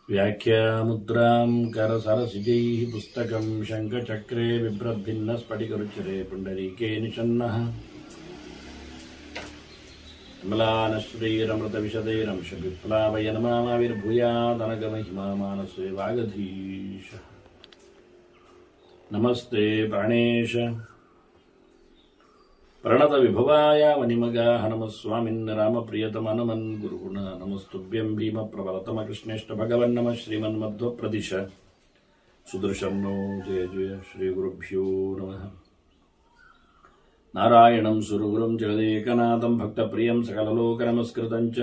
ವ್ಯಾಖ್ಯಾಮುದ್ರಾಂ ಕರಸರಸಿಜೈಃ ಪುಸ್ತಕಂ ಶಂಖಚಕ್ರೆ ಬಿಭ್ರದ್ಭಿನ್ನ ಸ್ಫಟಿಕರುಚಿರೆ ಪುಂಡರೀಕೆ ನಿಷನ್ನಃ ಕಮಲಾನಶ್ರೀರಮೃತವಿಶದೈರಂಶವಿಪ್ಲಾವಯನಮಾವಿರ್ಭೂಯಾದನಗಮಹಿಮಾ ಮಾನಸೇ ವಾಗಧೀಶ. ನಮಸ್ತೆ ಪ್ರಾಣೇಶ ಪ್ರಣತ ವಿಭವಾಯ ವನಿಮಗಾಹ ನಮಃ ಸ್ವಾಮಿನ್ ರಾಮಪ್ರಿಯತಮ ನಮನ್ ಗುರುಗುಣ ನಮಸ್ತುಭ್ಯಂ ಭೀಮ ಪ್ರಬಲತಮ ಕೃಷ್ಣೇಷ್ಟ ಭಗವನ್ ನಮಃ ಶ್ರೀಮನ್ಮಧ್ವ ಪ್ರದಿಶ ಸುದರ್ಶನ್ನೋ ಜಯ ಜಯ ಶ್ರೀ ಗುರುಭ್ಯೋ ನಮಃ. ನಾರಾಯಣಂ ಸುರಗುರುಂ ಜಗದೇಕನಾಥಂ ಭಕ್ತಪ್ರಿಯಂ ಸಕಲಲೋಕನಮಸ್ಕೃತಂ ಚ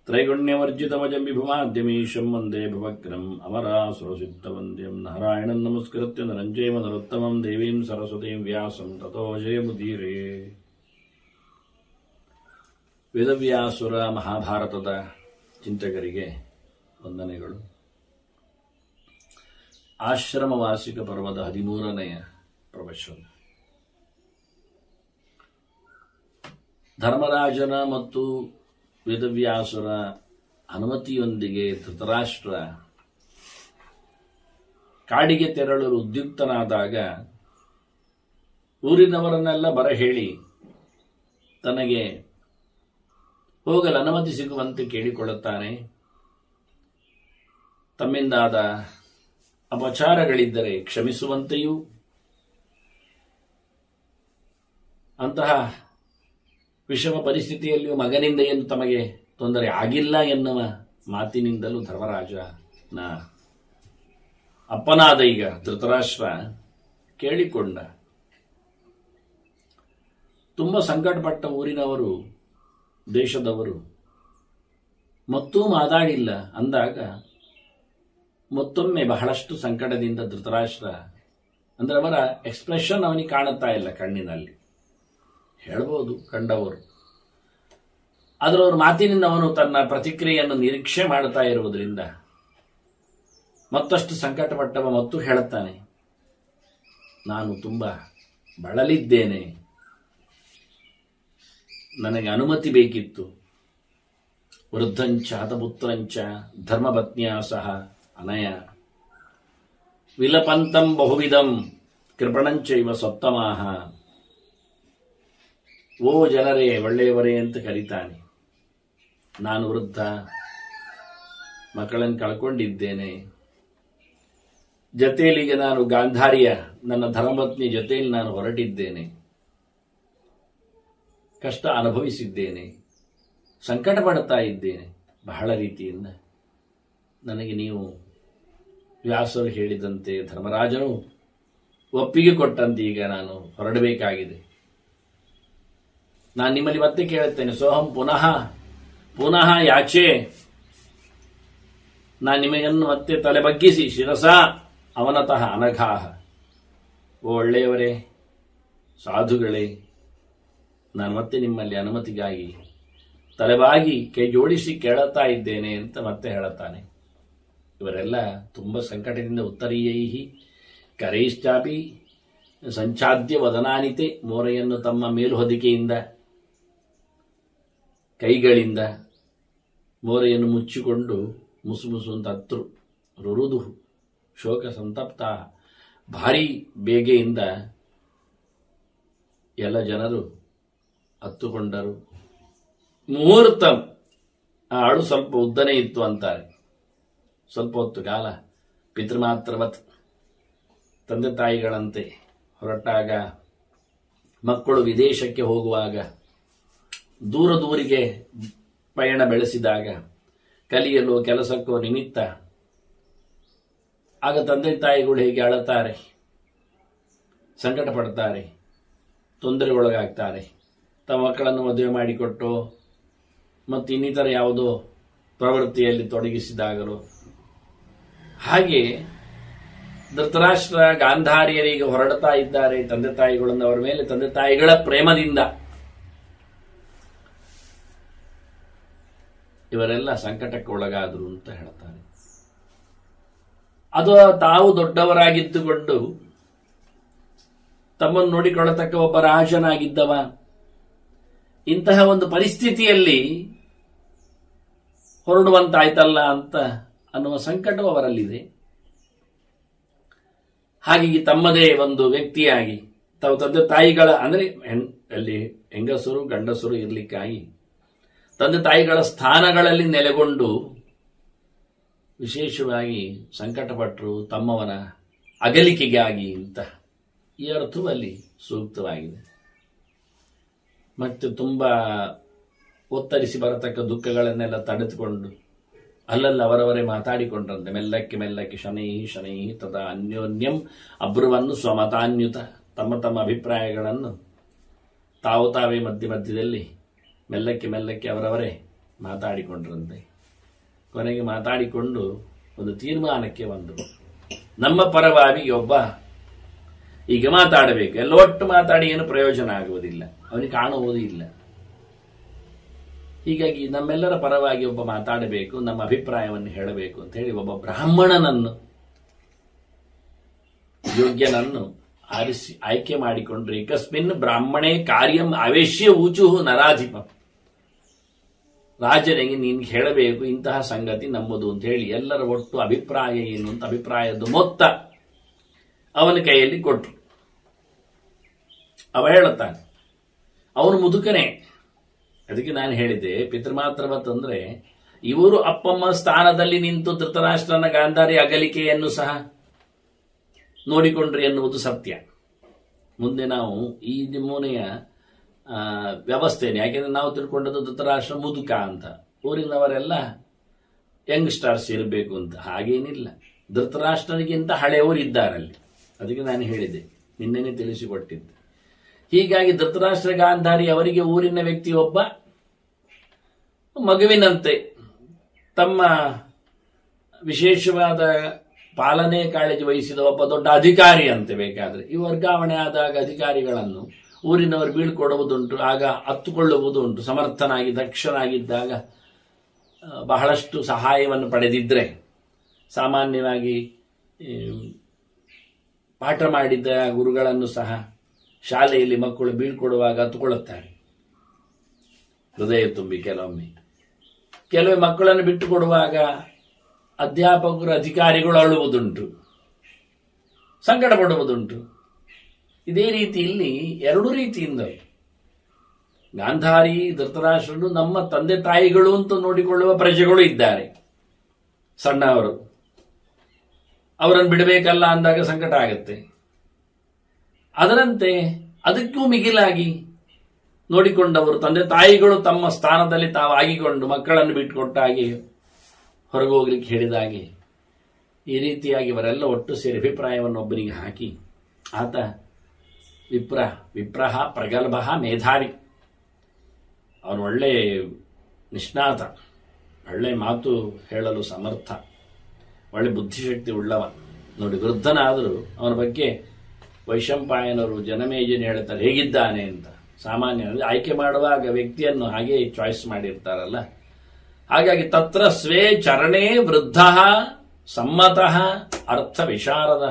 ತ್ರೈಗುಣ್ಯವರ್ಜಿತಮಜಂ ವಿಭುಮಾದ್ಯಮೀಶಂ ವಂದೇ ಭವಗ್ರಂ ಅಮರಾಸುರಸಿದ್ಧವಂದ್ಯಂ. ನಾರಾಯಣಂ ನಮಸ್ಕೃತ್ಯ ನರಂ ಚೈವ ನರೋತ್ತಮಂ ದೇವೀಂ ಸರಸ್ವತೀಂ ವ್ಯಾಸಂ ತತೋ ಜಯಮುದೀರೇ. ವೇದವ್ಯಾಸುರ ಮಹಾಭಾರತದ ಚಿಂತಕರಿಗೆ ವಂದನೆಗಳು. ಆಶ್ರಮವಾಸಿಕ ಪರ್ವದ 13ನೆಯ ಪ್ರವಚನ. ಧರ್ಮರಾಜನ ಮತ್ತು ವೇದವ್ಯಾಸುರ ಅನುಮತಿಯೊಂದಿಗೆ ಧೃತರಾಷ್ಟ್ರ ಕಾಡಿಗೆ ತೆರಳಲು ಉದ್ಯುಕ್ತನಾದಾಗ ಊರಿನವರನ್ನೆಲ್ಲ ಬರಹೇಳಿ ತನಗೆ ಹೋಗಲು ಅನುಮತಿ ಸಿಗುವಂತೆ ಕೇಳಿಕೊಳ್ಳುತ್ತಾನೆ. ತಮ್ಮಿಂದಾದ ಅಪಚಾರಗಳಿದ್ದರೆ ಕ್ಷಮಿಸುವಂತೆಯೂ, ಅಂತಹ ವಿಷಮ ಪರಿಸ್ಥಿತಿಯಲ್ಲಿಯೂ ಮಗನಿಂದ ಏನು ತಮಗೆ ತೊಂದರೆ ಆಗಿಲ್ಲ ಎನ್ನುವ ಮಾತಿನಿಂದಲೂ ಧರ್ಮರಾಜನ ಅಪ್ಪನಾದ ಈಗ ಧೃತರಾಷ್ಟ್ರ ಕೇಳಿಕೊಂಡ. ತುಂಬ ಸಂಕಟಪಟ್ಟ ಊರಿನವರು, ದೇಶದವರು ಮತ್ತೂ ಮಾತಾಡಿಲ್ಲ ಅಂದಾಗ ಮತ್ತೊಮ್ಮೆ ಬಹಳಷ್ಟು ಸಂಕಟದಿಂದ ಧೃತರಾಷ್ಟ್ರ, ಅಂದರೆ ಅವರ ಎಕ್ಸ್ಪ್ರೆಷನ್ ಅವನಿಗೆ ಕಾಣುತ್ತಾ ಇಲ್ಲ ಕಣ್ಣಿನಲ್ಲಿ, ಹೇಳ್ಬೋದು ಕಂಡವರು, ಆದರೆ ಅವ್ರ ಮಾತಿನಿಂದ ಅವನು ತನ್ನ ಪ್ರತಿಕ್ರಿಯೆಯನ್ನು ನಿರೀಕ್ಷೆ ಮಾಡುತ್ತಾ ಇರುವುದರಿಂದ ಮತ್ತಷ್ಟು ಸಂಕಟಪಟ್ಟವ ಮತ್ತು ಹೇಳುತ್ತಾನೆ, ನಾನು ತುಂಬ ಬಳಲಿದ್ದೇನೆ, ನನಗೆ ಅನುಮತಿ ಬೇಕಿತ್ತು. ವೃದ್ಧಂಚ ಹತಪುತ್ರಂಚ ಧರ್ಮಪತ್ನಿಯ ಸಹ ಅನಯ ವಿಲಪಂತಂ ಬಹುವಿಧಂ ಕೃಪಣಂಚೈವ ಸತ್ತಮಾಹ. ಓ ಜನರೇ, ಒಳ್ಳೆಯವರೇ ಅಂತ ಕರೀತಾನೆ. ನಾನು ವೃದ್ಧ, ಮಕ್ಕಳನ್ನು ಕಳ್ಕೊಂಡಿದ್ದೇನೆ. ಜೊತೆಯಲ್ಲಿಗೆ ನಾನು ಗಾಂಧಾರಿಯ ನನ್ನ ಧರ್ಮಪತ್ನಿ ಜೊತೆಯಲ್ಲಿ ನಾನು ಹೊರಟಿದ್ದೇನೆ. ಕಷ್ಟ ಅನುಭವಿಸಿದ್ದೇನೆ, ಸಂಕಟ ಪಡುತ್ತಾ ಇದ್ದೇನೆ ಬಹಳ ರೀತಿಯಿಂದ. ನನಗೆ ನೀವು ವ್ಯಾಸರು ಹೇಳಿದಂತೆ, ಧರ್ಮರಾಜನು ಒಪ್ಪಿಗೆ ಕೊಟ್ಟಂತೆ ಈಗ ನಾನು ಹೊರಡಬೇಕಾಗಿದೆ. ನಾನು ನಿಮ್ಮಲ್ಲಿ ಮತ್ತೆ ಕೇಳುತ್ತೇನೆ, ಸೋಹಂ ಪುನಃ ಪುನಃ ಯಾಚೆ. ನಾನು ನಿಮಗನ್ನು ಮತ್ತೆ ತಲೆ ಬಗ್ಗಿಸಿ ಶಿರಸ ಅವನತಃ ಅನಘಾಹ. ಓ ಒಳ್ಳೆಯವರೇ, ಸಾಧುಗಳೇ, ನಾನು ಮತ್ತೆ ನಿಮ್ಮಲ್ಲಿ ಅನುಮತಿಗಾಗಿ ತಲೆಬಾಗಿ ಕೈ ಜೋಡಿಸಿ ಕೇಳುತ್ತಾ ಇದ್ದೇನೆ ಅಂತ ಮತ್ತೆ ಹೇಳುತ್ತಾನೆ. ಇವರೆಲ್ಲ ತುಂಬ ಸಂಕಟದಿಂದ ಉತ್ತರೀಯೈಹಿ ಕರೈಶ್ಚಾಪಿ ಸಂಚಾದ್ಯ ವದನಾನಿತೆ, ಮೋರೆಯನ್ನು ತಮ್ಮ ಮೇಲುಹೊದಿಕೆಯಿಂದ ಕೈಗಳಿಂದ ಮೋರೆಯನ್ನು ಮುಚ್ಚಿಕೊಂಡು ಮುಸುಮುಸು ಅಂತ ಹತ್ರು. ರುರುದು ಶೋಕ ಸಂತಪ್ತ, ಭಾರೀ ಬೇಗೆಯಿಂದ ಎಲ್ಲ ಜನರು ಹತ್ತುಕೊಂಡರು. ಮುಹೂರ್ತ, ಆ ಅಳು ಸ್ವಲ್ಪ ಉದ್ದನೇ ಇತ್ತು ಅಂತಾರೆ. ಸ್ವಲ್ಪ ಹೊತ್ತು ಕಾಲ ಪಿತೃಮಾತ್ರವತ್, ತಂದೆ ತಾಯಿಗಳಂತೆ ಹೊರಟಾಗ, ಮಕ್ಕಳು ವಿದೇಶಕ್ಕೆ ಹೋಗುವಾಗ, ದೂರ ದೂರಿಗೆ ಪಯಣ ಬೆಳೆಸಿದಾಗ, ಕಲಿಯಲು ಕೆಲಸಕ್ಕೋ ನಿಮಿತ್ತ, ಆಗ ತಂದೆ ತಾಯಿಗಳು ಹೇಗೆ ಅಳುತ್ತಾರೆ, ಸಂಕಟ ಪಡ್ತಾರೆ, ತೊಂದರೆಗೊಳಗಾಗ್ತಾರೆ. ತಮ್ಮ ಮಕ್ಕಳನ್ನು ಮದುವೆ ಮಾಡಿಕೊಟ್ಟು ಮತ್ತು ಇನ್ನಿತರ ಯಾವುದೋ ಪ್ರವೃತ್ತಿಯಲ್ಲಿ ತೊಡಗಿಸಿದಾಗಲೂ ಹಾಗೆ ಧೃತರಾಷ್ಟ್ರ ಗಾಂಧಾರಿಯರಿಗೆ ಹೊರಡ್ತಾ ಇದ್ದಾರೆ ತಂದೆ ತಾಯಿಗಳನ್ನು ಅವರ ಮೇಲೆ, ತಂದೆ ತಾಯಿಗಳ ಪ್ರೇಮದಿಂದ. ಇವರೆಲ್ಲ ಸಂಕಟಕ್ಕೆ ಒಳಗಾದರು ಅಂತ ಹೇಳ್ತಾರೆ. ಅದು ತಾವು ದೊಡ್ಡವರಾಗಿದ್ದುಕೊಂಡು ತಮ್ಮನ್ನು ನೋಡಿಕೊಳ್ಳತಕ್ಕ ಒಬ್ಬ ರಾಜನಾಗಿದ್ದವ ಇಂತಹ ಒಂದು ಪರಿಸ್ಥಿತಿಯಲ್ಲಿ ಹೊರಡುವಂತಾಯ್ತಲ್ಲ ಅಂತ ಅನ್ನುವ ಸಂಕಟವು ಅವರಲ್ಲಿದೆ. ಹಾಗಾಗಿ ತಮ್ಮದೇ ಒಂದು ವ್ಯಕ್ತಿಯಾಗಿ ತಾವು ತಂದೆ ತಾಯಿಗಳ ಅಂದರೆ ಅಲ್ಲಿ ಹೆಂಗಸರು ಗಂಡಸರು ಇರಲಿಕ್ಕಾಗಿ ತಂದೆ ತಾಯಿಗಳ ಸ್ಥಾನಗಳಲ್ಲಿ ನೆಲೆಗೊಂಡು ವಿಶೇಷವಾಗಿ ಸಂಕಟಪಟ್ಟರು ತಮ್ಮವನ ಅಗಲಿಕೆಗಾಗಿ ಅಂತ ಈ ಅರ್ಥವು ಅಲ್ಲಿ ಸೂಕ್ತವಾಗಿದೆ. ಮತ್ತು ತುಂಬ ಒತ್ತರಿಸಿ ಬರತಕ್ಕ ದುಃಖಗಳನ್ನೆಲ್ಲ ತಡೆದುಕೊಂಡು ಅಲ್ಲಲ್ಲ ಅವರವರೇ ಮಾತಾಡಿಕೊಂಡ್ರಂತೆ ಮೆಲ್ಲಕ್ಕೆ ಮೆಲ್ಲಕ್ಕೆ ಶನೈ ಶನೈ ತದಾ ಅನ್ಯೋನ್ಯಂ ಅಬ್ರುವನ್ನು ಸ್ವಮತಾನ್ಯುತ ತಮ್ಮ ತಮ್ಮ ಅಭಿಪ್ರಾಯಗಳನ್ನು ತಾವು ತಾವೇ ಮಧ್ಯದಲ್ಲಿ ಮೆಲ್ಲಕ್ಕೆ ಮೆಲ್ಲಕ್ಕೆ ಅವರವರೇ ಮಾತಾಡಿಕೊಂಡ್ರಂತೆ. ಕೊನೆಗೆ ಮಾತಾಡಿಕೊಂಡು ಒಂದು ತೀರ್ಮಾನಕ್ಕೆ ಬಂದರು. ನಮ್ಮ ಪರವಾಗಿ ಒಬ್ಬ ಈಗ ಮಾತಾಡಬೇಕು, ಎಲ್ಲ ಒಟ್ಟು ಮಾತಾಡಿ ಏನು ಪ್ರಯೋಜನ ಆಗುವುದಿಲ್ಲ, ಅವನಿಗೆ ಕಾಣುವುದೂ ಇಲ್ಲ. ಹೀಗಾಗಿ ನಮ್ಮೆಲ್ಲರ ಪರವಾಗಿ ಒಬ್ಬ ಮಾತಾಡಬೇಕು, ನಮ್ಮ ಅಭಿಪ್ರಾಯವನ್ನು ಹೇಳಬೇಕು ಅಂತ ಹೇಳಿ ಒಬ್ಬ ಬ್ರಾಹ್ಮಣನನ್ನು ಯೋಗ್ಯನನ್ನು ಆಯ್ಕೆ ಮಾಡಿಕೊಂಡ್ರೆ ಏಕಸ್ಮಿನ್ ಬ್ರಾಹ್ಮಣೇ ಕಾರ್ಯಂ ಆವೇಶ್ಯ ಊಚು ನರಾಧಿಪ. ರಾಜನಿಗೆ ನೀನು ಹೇಳಬೇಕು ಇಂತಹ ಸಂಗತಿ ನಮ್ಮದು ಅಂತ ಹೇಳಿ ಎಲ್ಲರ ಒಟ್ಟು ಅಭಿಪ್ರಾಯ ಏನು ಅಂತ ಅಭಿಪ್ರಾಯದ ಮೊತ್ತ ಅವನ ಕೈಯಲ್ಲಿ ಕೊಟ್ಟರು. ಅವ ಹೇಳುತ್ತಾನೆ, ಅವನು ಮುದುಕನೇ. ಅದಕ್ಕೆ ನಾನು ಹೇಳಿದೆ ಪಿತೃಮಾತ್ರವತ್ ಅಂದ್ರೆ ಇವರು ಅಪ್ಪಮ್ಮ ಸ್ಥಾನದಲ್ಲಿ ನಿಂತು ಧೃತರಾಷ್ಟ್ರನ ಗಾಂಧಾರಿ ಅಗಲಿಕೆಯನ್ನು ಸಹ ನೋಡಿಕೊಂಡ್ರಿ ಎನ್ನುವುದು ಸತ್ಯ. ಮುಂದೆ ನಾವು ಈ ನಮೂನೆಯ ವ್ಯವಸ್ಥೆನೆ, ಯಾಕೆಂದ್ರೆ ನಾವು ತಿಳ್ಕೊಂಡದ್ದು ಧೃತರಾಷ್ಟ್ರ ಮುದುಕ ಅಂತ, ಊರಿನವರೆಲ್ಲ ಯಂಗ್ಸ್ಟರ್ಸ್ ಇರಬೇಕು ಅಂತ. ಹಾಗೇನಿಲ್ಲ, ಧೃತರಾಷ್ಟ್ರನಿಗಿಂತ ಹಳೆಯವರು ಇದ್ದಾರಲ್ಲಿ. ಅದಕ್ಕೆ ನಾನು ಹೇಳಿದೆ, ನಿನ್ನೆನೆ ತಿಳಿಸಿಕೊಟ್ಟಿದ್ದೆ. ಹೀಗಾಗಿ ಧೃತರಾಷ್ಟ್ರ ಗಾಂಧಾರಿ ಅವರಿಗೆ ಊರಿನ ವ್ಯಕ್ತಿಯೊಬ್ಬ ಮಗುವಿನಂತೆ ತಮ್ಮ ವಿಶೇಷವಾದ ಪಾಲನೆ ಕಾಳಜಿ ವಹಿಸಿದ ಒಬ್ಬ ದೊಡ್ಡ ಅಧಿಕಾರಿ ಅಂತೆ. ಬೇಕಾದ್ರೆ ಈ ವರ್ಗಾವಣೆ ಆದಾಗ ಅಧಿಕಾರಿಗಳನ್ನು ಊರಿನವರು ಬೀಳ್ಕೊಡುವುದುಂಟು, ಆಗ ಹತ್ತುಕೊಳ್ಳುವುದುಂಟು. ಸಮರ್ಥನಾಗಿ ದಕ್ಷನಾಗಿದ್ದಾಗ ಬಹಳಷ್ಟು ಸಹಾಯವನ್ನು ಪಡೆದಿದ್ರೆ ಸಾಮಾನ್ಯವಾಗಿ ಪಾಠ ಮಾಡಿದ್ದ ಗುರುಗಳನ್ನು ಸಹ ಶಾಲೆಯಲ್ಲಿ ಮಕ್ಕಳು ಬೀಳ್ಕೊಡುವಾಗ ಹತ್ತುಕೊಳ್ಳುತ್ತಾರೆ ಹೃದಯ ತುಂಬಿ. ಕೆಲವೇ ಮಕ್ಕಳನ್ನು ಬಿಟ್ಟು ಕೊಡುವಾಗ ಅಧ್ಯಾಪಕರು ಅಧಿಕಾರಿಗಳು ಅಳುವುದುಂಟು, ಸಂಕಟ ಪಡುವುದುಂಟು. ಇದೇ ರೀತಿಯಲ್ಲಿ ಎರಡು ರೀತಿಯಿಂದ ಗಾಂಧಾರಿ ಧೃತರಾಷ್ಟ್ರನು ನಮ್ಮ ತಂದೆ ತಾಯಿಗಳು ಅಂತ ನೋಡಿಕೊಳ್ಳುವ ಪ್ರಜೆಗಳು ಇದ್ದಾರೆ. ಸಣ್ಣವರು ಅವರನ್ನು ಬಿಡಬೇಕಲ್ಲ ಅಂದಾಗ ಸಂಕಟ ಆಗುತ್ತೆ. ಅದರಂತೆ ಅದಕ್ಕೂ ಮಿಗಿಲಾಗಿ ನೋಡಿಕೊಂಡವರು ತಂದೆ ತಾಯಿಗಳು ತಮ್ಮ ಸ್ಥಾನದಲ್ಲಿ ತಾವು ಆಗಿಕೊಂಡು ಮಕ್ಕಳನ್ನು ಬಿಟ್ಟುಕೊಟ್ಟಾಗಿ ಹೊರಗೆ ಹೋಗ್ಲಿಕ್ಕೆ ಹೇಳಿದಾಗೆ ಈ ರೀತಿಯಾಗಿ ಇವರೆಲ್ಲ ಒಟ್ಟು ಸೇರಿ ಅಭಿಪ್ರಾಯವನ್ನು ಒಬ್ಬನಿಗೆ ಹಾಕಿ ಆತ ವಿಪ್ರಹ ಪ್ರಗಲ್ಭ ಮೇಧಾವಿ, ಅವನು ಒಳ್ಳೆ ನಿಷ್ಣಾತ, ಒಳ್ಳೆ ಮಾತು ಹೇಳಲು ಸಮರ್ಥ, ಒಳ್ಳೆ ಬುದ್ಧಿಶಕ್ತಿ ಉಳ್ಳವ. ನೋಡಿ, ವೃದ್ಧನಾದರೂ ಅವನ ಬಗ್ಗೆ ವೈಶಂಪಾಯನರು ಜನಮೇಜನ ಹೇಳ್ತಾರೆ ಹೇಗಿದ್ದಾನೆ ಅಂತ. ಸಾಮಾನ್ಯ ಆಯ್ಕೆ ಮಾಡುವಾಗ ವ್ಯಕ್ತಿಯನ್ನು ಹಾಗೆ ಚಾಯ್ಸ್ ಮಾಡಿರ್ತಾರಲ್ಲ. ಹಾಗಾಗಿ ತತ್ರ ಸ್ವೇ ಚರಣೇ ವೃದ್ಧ ಸಮ್ಮತಃ ಅರ್ಥ ವಿಶಾರದ.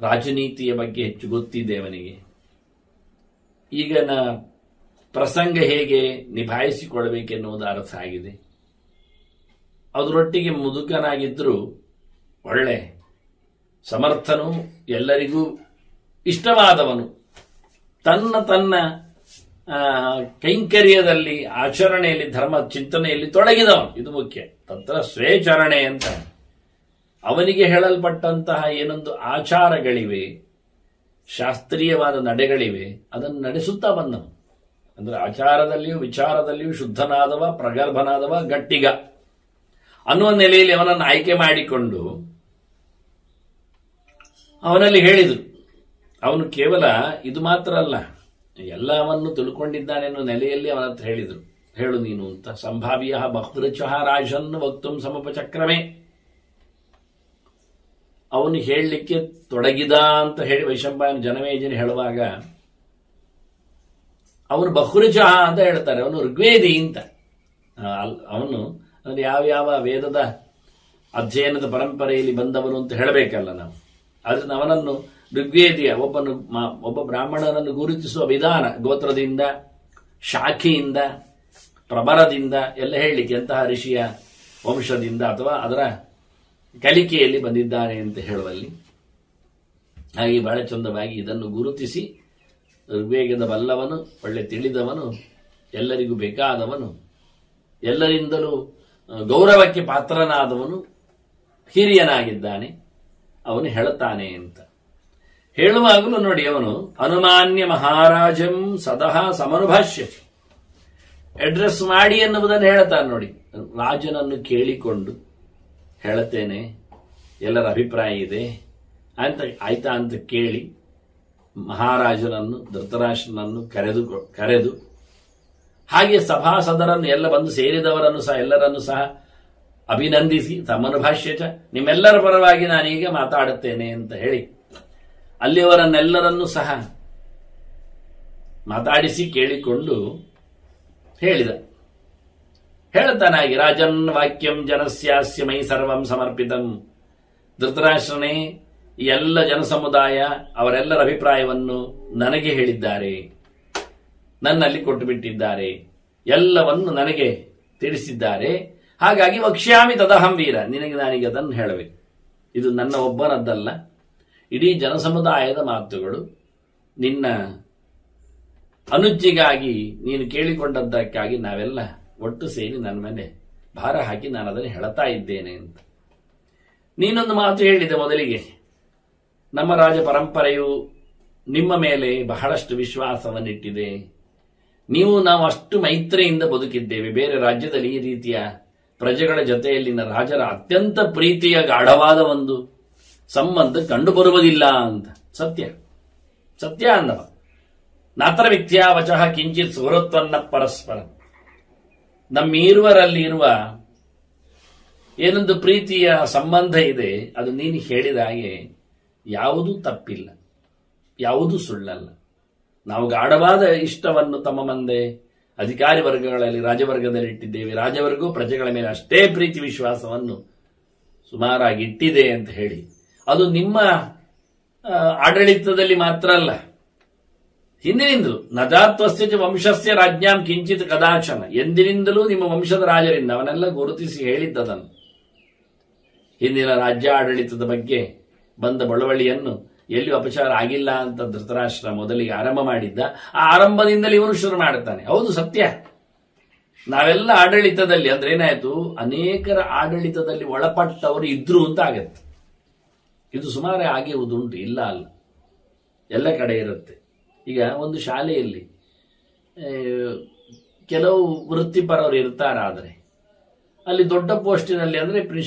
ರಾಜನೀತಿಯ ಬಗ್ಗೆ ಹೆಚ್ಚು ಗೊತ್ತಿದೆ ಅವನಿಗೆ. ಈಗನ ಪ್ರಸಂಗ ಹೇಗೆ ನಿಭಾಯಿಸಿಕೊಳ್ಳಬೇಕೆನ್ನುವುದು ಅರ್ಥ ಆಗಿದೆ. ಅದರೊಟ್ಟಿಗೆ ಮುದುಕನಾಗಿದ್ದರೂ ಒಳ್ಳೆ ಸಮರ್ಥನು, ಎಲ್ಲರಿಗೂ ಇಷ್ಟವಾದವನು, ತನ್ನ ಕೈಂಕರ್ಯದಲ್ಲಿ ಆಚರಣೆಯಲ್ಲಿ ಧರ್ಮ ಚಿಂತನೆಯಲ್ಲಿ ತೊಡಗಿದವನು. ಇದು ಮುಖ್ಯ. ತತ್ರ ಸ್ವೇಚರಣೆ ಅಂತ ಅವನಿಗೆ ಹೇಳಲ್ಪಟ್ಟಂತಹ ಏನೊಂದು ಆಚಾರಗಳಿವೆ, ಶಾಸ್ತ್ರೀಯವಾದ ನಡೆಗಳಿವೆ, ಅದನ್ನು ನಡೆಸುತ್ತಾ ಬಂದವನು. ಅಂದ್ರೆ ಆಚಾರದಲ್ಲಿಯೂ ವಿಚಾರದಲ್ಲಿಯೂ ಶುದ್ಧನಾದವ, ಪ್ರಗಲ್ಭನಾದವ, ಗಟ್ಟಿಗ ಅನ್ನುವ ನೆಲೆಯಲ್ಲಿ ಅವನನ್ನು ಆಯ್ಕೆ ಮಾಡಿಕೊಂಡು ಅವನಲ್ಲಿ ಹೇಳಿದರು. ಅವನು ಕೇವಲ ಇದು ಮಾತ್ರ ಅಲ್ಲ, ಎಲ್ಲವನ್ನು ತಿಳ್ಕೊಂಡಿದ್ದಾನೆ ಅನ್ನೋ ನೆಲೆಯಲ್ಲಿ ಅವನ ಹತ್ರ ಹೇಳಿದರು, ಹೇಳು ನೀನು ಅಂತ. ಸಂಭಾವ್ಯ ಬಹುರುಚಃ ರಾಜನ್ ವಕ್ತುಂ ಸಮಪಚಕ್ರಮೇ. ಅವನು ಹೇಳಲಿಕ್ಕೆ ತೊಡಗಿದ ಅಂತ ಹೇಳಿ ವೈಶಂಪಾಯನ ಜನಮೇಜನ ಹೇಳುವಾಗ ಅವನು ಬಹುರುಚಃ ಅಂತ ಹೇಳ್ತಾರೆ. ಅವನು ಋಗ್ವೇದಿ ಅಂತ. ಅವನು ಅಂದ್ರೆ ಯಾವ ವೇದದ ಅಧ್ಯಯನದ ಪರಂಪರೆಯಲ್ಲಿ ಬಂದವನು ಅಂತ ಹೇಳಬೇಕಲ್ಲ ನಾವು. ಆದ್ರೆ ಅವನನ್ನು ಋಗ್ವೇದಿಯ ಒಬ್ಬ ಬ್ರಾಹ್ಮಣನನ್ನು ಗುರುತಿಸುವ ವಿಧಾನ, ಗೋತ್ರದಿಂದ ಶಾಖೆಯಿಂದ ಪ್ರಬರದಿಂದ ಎಲ್ಲ ಹೇಳಲಿಕ್ಕೆ ಎಂತಹ ಋಷಿಯ ವಂಶದಿಂದ ಅಥವಾ ಅದರ ಕಲಿಕೆಯಲ್ಲಿ ಬಂದಿದ್ದಾನೆ ಅಂತ ಹೇಳುವಲ್ಲಿ. ಹಾಗೆ ಬಹಳ ಚಂದವಾಗಿ ಇದನ್ನು ಗುರುತಿಸಿ ಋಗ್ವೇಗದ ಬಲ್ಲವನು, ಒಳ್ಳೆ ತಿಳಿದವನು, ಎಲ್ಲರಿಗೂ ಬೇಕಾದವನು, ಎಲ್ಲರಿಂದಲೂ ಗೌರವಕ್ಕೆ ಪಾತ್ರನಾದವನು, ಹಿರಿಯನಾಗಿದ್ದಾನೆ, ಅವನು ಹೇಳುತ್ತಾನೆ ಅಂತ ಹೇಳುವಾಗಲೂ ನೋಡಿ, ಅವನು ಅನುಮಾನ್ಯ ಮಹಾರಾಜಂ ಸದಾ ಸಮನುಭಾಷ್ಯ ಅಡ್ರೆಸ್ ಮಾಡಿ ಎನ್ನುವುದನ್ನು ಹೇಳುತ್ತಾನೆ ನೋಡಿ. ರಾಜನನ್ನು ಕೇಳಿಕೊಂಡು ಹೇಳುತ್ತೇನೆ, ಎಲ್ಲರ ಅಭಿಪ್ರಾಯ ಇದೆ ಅಂತ ಆಯ್ತಾ ಅಂತ ಕೇಳಿ ಮಹಾರಾಜನನ್ನು ಧೃತರಾಷ್ಟ್ರನನ್ನು ಕರೆದು ಹಾಗೆ ಸಭಾಸದರನ್ನು ಎಲ್ಲ ಬಂದು ಸೇರಿದವರನ್ನು ಸಹ ಎಲ್ಲರನ್ನು ಸಹ ಅಭಿನಂದಿಸಿ ಸಮನುಭಾಷ್ಯಚ ನಿಮ್ಮೆಲ್ಲರ ಪರವಾಗಿ ನಾನೀಗ ಮಾತಾಡುತ್ತೇನೆ ಅಂತ ಹೇಳಿ ಅಲ್ಲಿಯವರನ್ನೆಲ್ಲರನ್ನೂ ಸಹ ಮಾತಾಡಿಸಿ ಕೇಳಿಕೊಂಡು ಹೇಳುತ್ತಾನಾಗಿ ರಾಜನ್ ವಾಕ್ಯಂ ಜನಸ್ಯಾಸ್ಯ ಮೈ ಸರ್ವಂ ಸಮರ್ಪಿತಂ. ಧೃತರಾಷ್ಟ್ರನೇ, ಈ ಎಲ್ಲ ಜನಸಮುದಾಯ ಅವರೆಲ್ಲರ ಅಭಿಪ್ರಾಯವನ್ನು ನನಗೆ ಹೇಳಿದ್ದಾರೆ, ನನ್ನಲ್ಲಿ ಕೊಟ್ಟು ಬಿಟ್ಟಿದ್ದಾರೆ, ಎಲ್ಲವನ್ನು ನನಗೆ ತಿಳಿಸಿದ್ದಾರೆ. ಹಾಗಾಗಿ ವಕ್ಷ್ಯಾಮಿ ತದಹಂ ವೀರ, ನಿನಗೆ ನಾನೀಗ ಅದನ್ನು ಹೇಳಬೇಕು. ಇದು ನನ್ನ ಒಬ್ಬನದ್ದಲ್ಲ, ಇಡೀ ಜನಸಮುದಾಯದ ಮಾತುಗಳು. ನಿನ್ನ ಅನುಜ್ಜಿಗಾಗಿ ನೀನು ಕೇಳಿಕೊಂಡದ್ದಕ್ಕಾಗಿ ನಾವೆಲ್ಲ ಒಟ್ಟು ಸೇರಿ ನನ್ನ ಮೇಲೆ ಭಾರ ಹಾಕಿ ನಾನು ಅದನ್ನು ಹೇಳುತ್ತಾ ಇದ್ದೇನೆ ಅಂತ. ನೀನೊಂದು ಮಾತು ಹೇಳಿದೆ ಮೊದಲಿಗೆ, ನಮ್ಮ ರಾಜ ಪರಂಪರೆಯು ನಿಮ್ಮ ಮೇಲೆ ಬಹಳಷ್ಟು ವಿಶ್ವಾಸವನ್ನಿಟ್ಟಿದೆ, ನಾವು ಅಷ್ಟು ಮೈತ್ರಿಯಿಂದ ಬದುಕಿದ್ದೇವೆ, ಬೇರೆ ರಾಜ್ಯದಲ್ಲಿ ಈ ರೀತಿಯ ಪ್ರಜೆಗಳ ಜೊತೆಯಲ್ಲಿನ ರಾಜರ ಅತ್ಯಂತ ಪ್ರೀತಿಯ ಗಾಢವಾದ ಒಂದು ಸಂಬಂಧ ಕಂಡುಬರುವುದಿಲ್ಲ ಅಂತ. ಸತ್ಯ ಅನ್ನವ ನಾತ್ರ ಮಿಥ್ಯಾವಚಃ ಕಿಂಚಿತ್ ಸುಹೃತ್ವನ್ನ ಪರಸ್ಪರ. ನಮ್ಮೀರುವರಲ್ಲಿ ಇರುವ ಏನೊಂದು ಪ್ರೀತಿಯ ಸಂಬಂಧ ಇದೆ, ಅದು ನೀನು ಹೇಳಿದ ಹಾಗೆ ಯಾವುದೂ ತಪ್ಪಿಲ್ಲ, ಯಾವುದೂ ಸುಳ್ಳಲ್ಲ. ನಾವು ಗಾಢವಾದ ಇಷ್ಟವನ್ನು ತಮ್ಮ ಮುಂದೆ ಅಧಿಕಾರಿ ವರ್ಗಗಳಲ್ಲಿ ರಾಜವರ್ಗದಲ್ಲಿ ಇಟ್ಟಿದ್ದೇವೆ, ರಾಜವರ್ಗವು ಪ್ರಜೆಗಳ ಮೇಲೆ ಅಷ್ಟೇ ಪ್ರೀತಿ ವಿಶ್ವಾಸವನ್ನು ಸುಮಾರಾಗಿ ಇಟ್ಟಿದೆ ಅಂತ ಹೇಳಿ, ಅದು ನಿಮ್ಮ ಆಡಳಿತದಲ್ಲಿ ಮಾತ್ರ ಅಲ್ಲ, ಹಿಂದಿನಿಂದಲೂ ನಜಾತ್ವಸ್ಯ ವಂಶಸ್ಯ ರಾಜ್ಞಾಂ ಕಿಂಚಿತ್ ಕದಾಚನ, ಎಂದಿನಿಂದಲೂ ನಿಮ್ಮ ವಂಶದ ರಾಜರಿಂದ ಅವನೆಲ್ಲ ಗುರುತಿಸಿ ಹೇಳಿದ್ದದನ್ನು. ಹಿಂದಿನ ರಾಜ್ಯ ಆಡಳಿತದ ಬಗ್ಗೆ ಬಂದ ಬಳವಳಿಯನ್ನು ಎಲ್ಲಿಯೂ ಅಪಚಾರ ಆಗಿಲ್ಲ ಅಂತ ಧೃತರಾಷ್ಟ್ರ ಮೊದಲಿಗೆ ಆರಂಭ ಮಾಡಿದ್ದ. ಆ ಆರಂಭದಿಂದಲೇ ಇವನು ಶುರು ಮಾಡುತ್ತಾನೆ. ಹೌದು, ಸತ್ಯ. ನಾವೆಲ್ಲ ಆಡಳಿತದಲ್ಲಿ ಅಂದ್ರೆ ಏನಾಯ್ತು, ಅನೇಕರ ಆಡಳಿತದಲ್ಲಿ ಒಳಪಟ್ಟವರು ಇದ್ರು ಅಂತ ಆಗತ್ತೆ. ಇದು ಸುಮಾರು ಆಗಿರುವುದುಂಟು, ಇಲ್ಲ ಅಲ್ಲ, ಎಲ್ಲ ಕಡೆ ಇರುತ್ತೆ. ಈಗ ಒಂದು ಶಾಲೆಯಲ್ಲಿ ಕೆಲವು ವೃತ್ತಿಪರರು ಇರ್ತಾರಾದರೆ ಅಲ್ಲಿ ದೊಡ್ಡ ಪೋಸ್ಟಿನಲ್ಲಿ ಅಂದ್ರೆ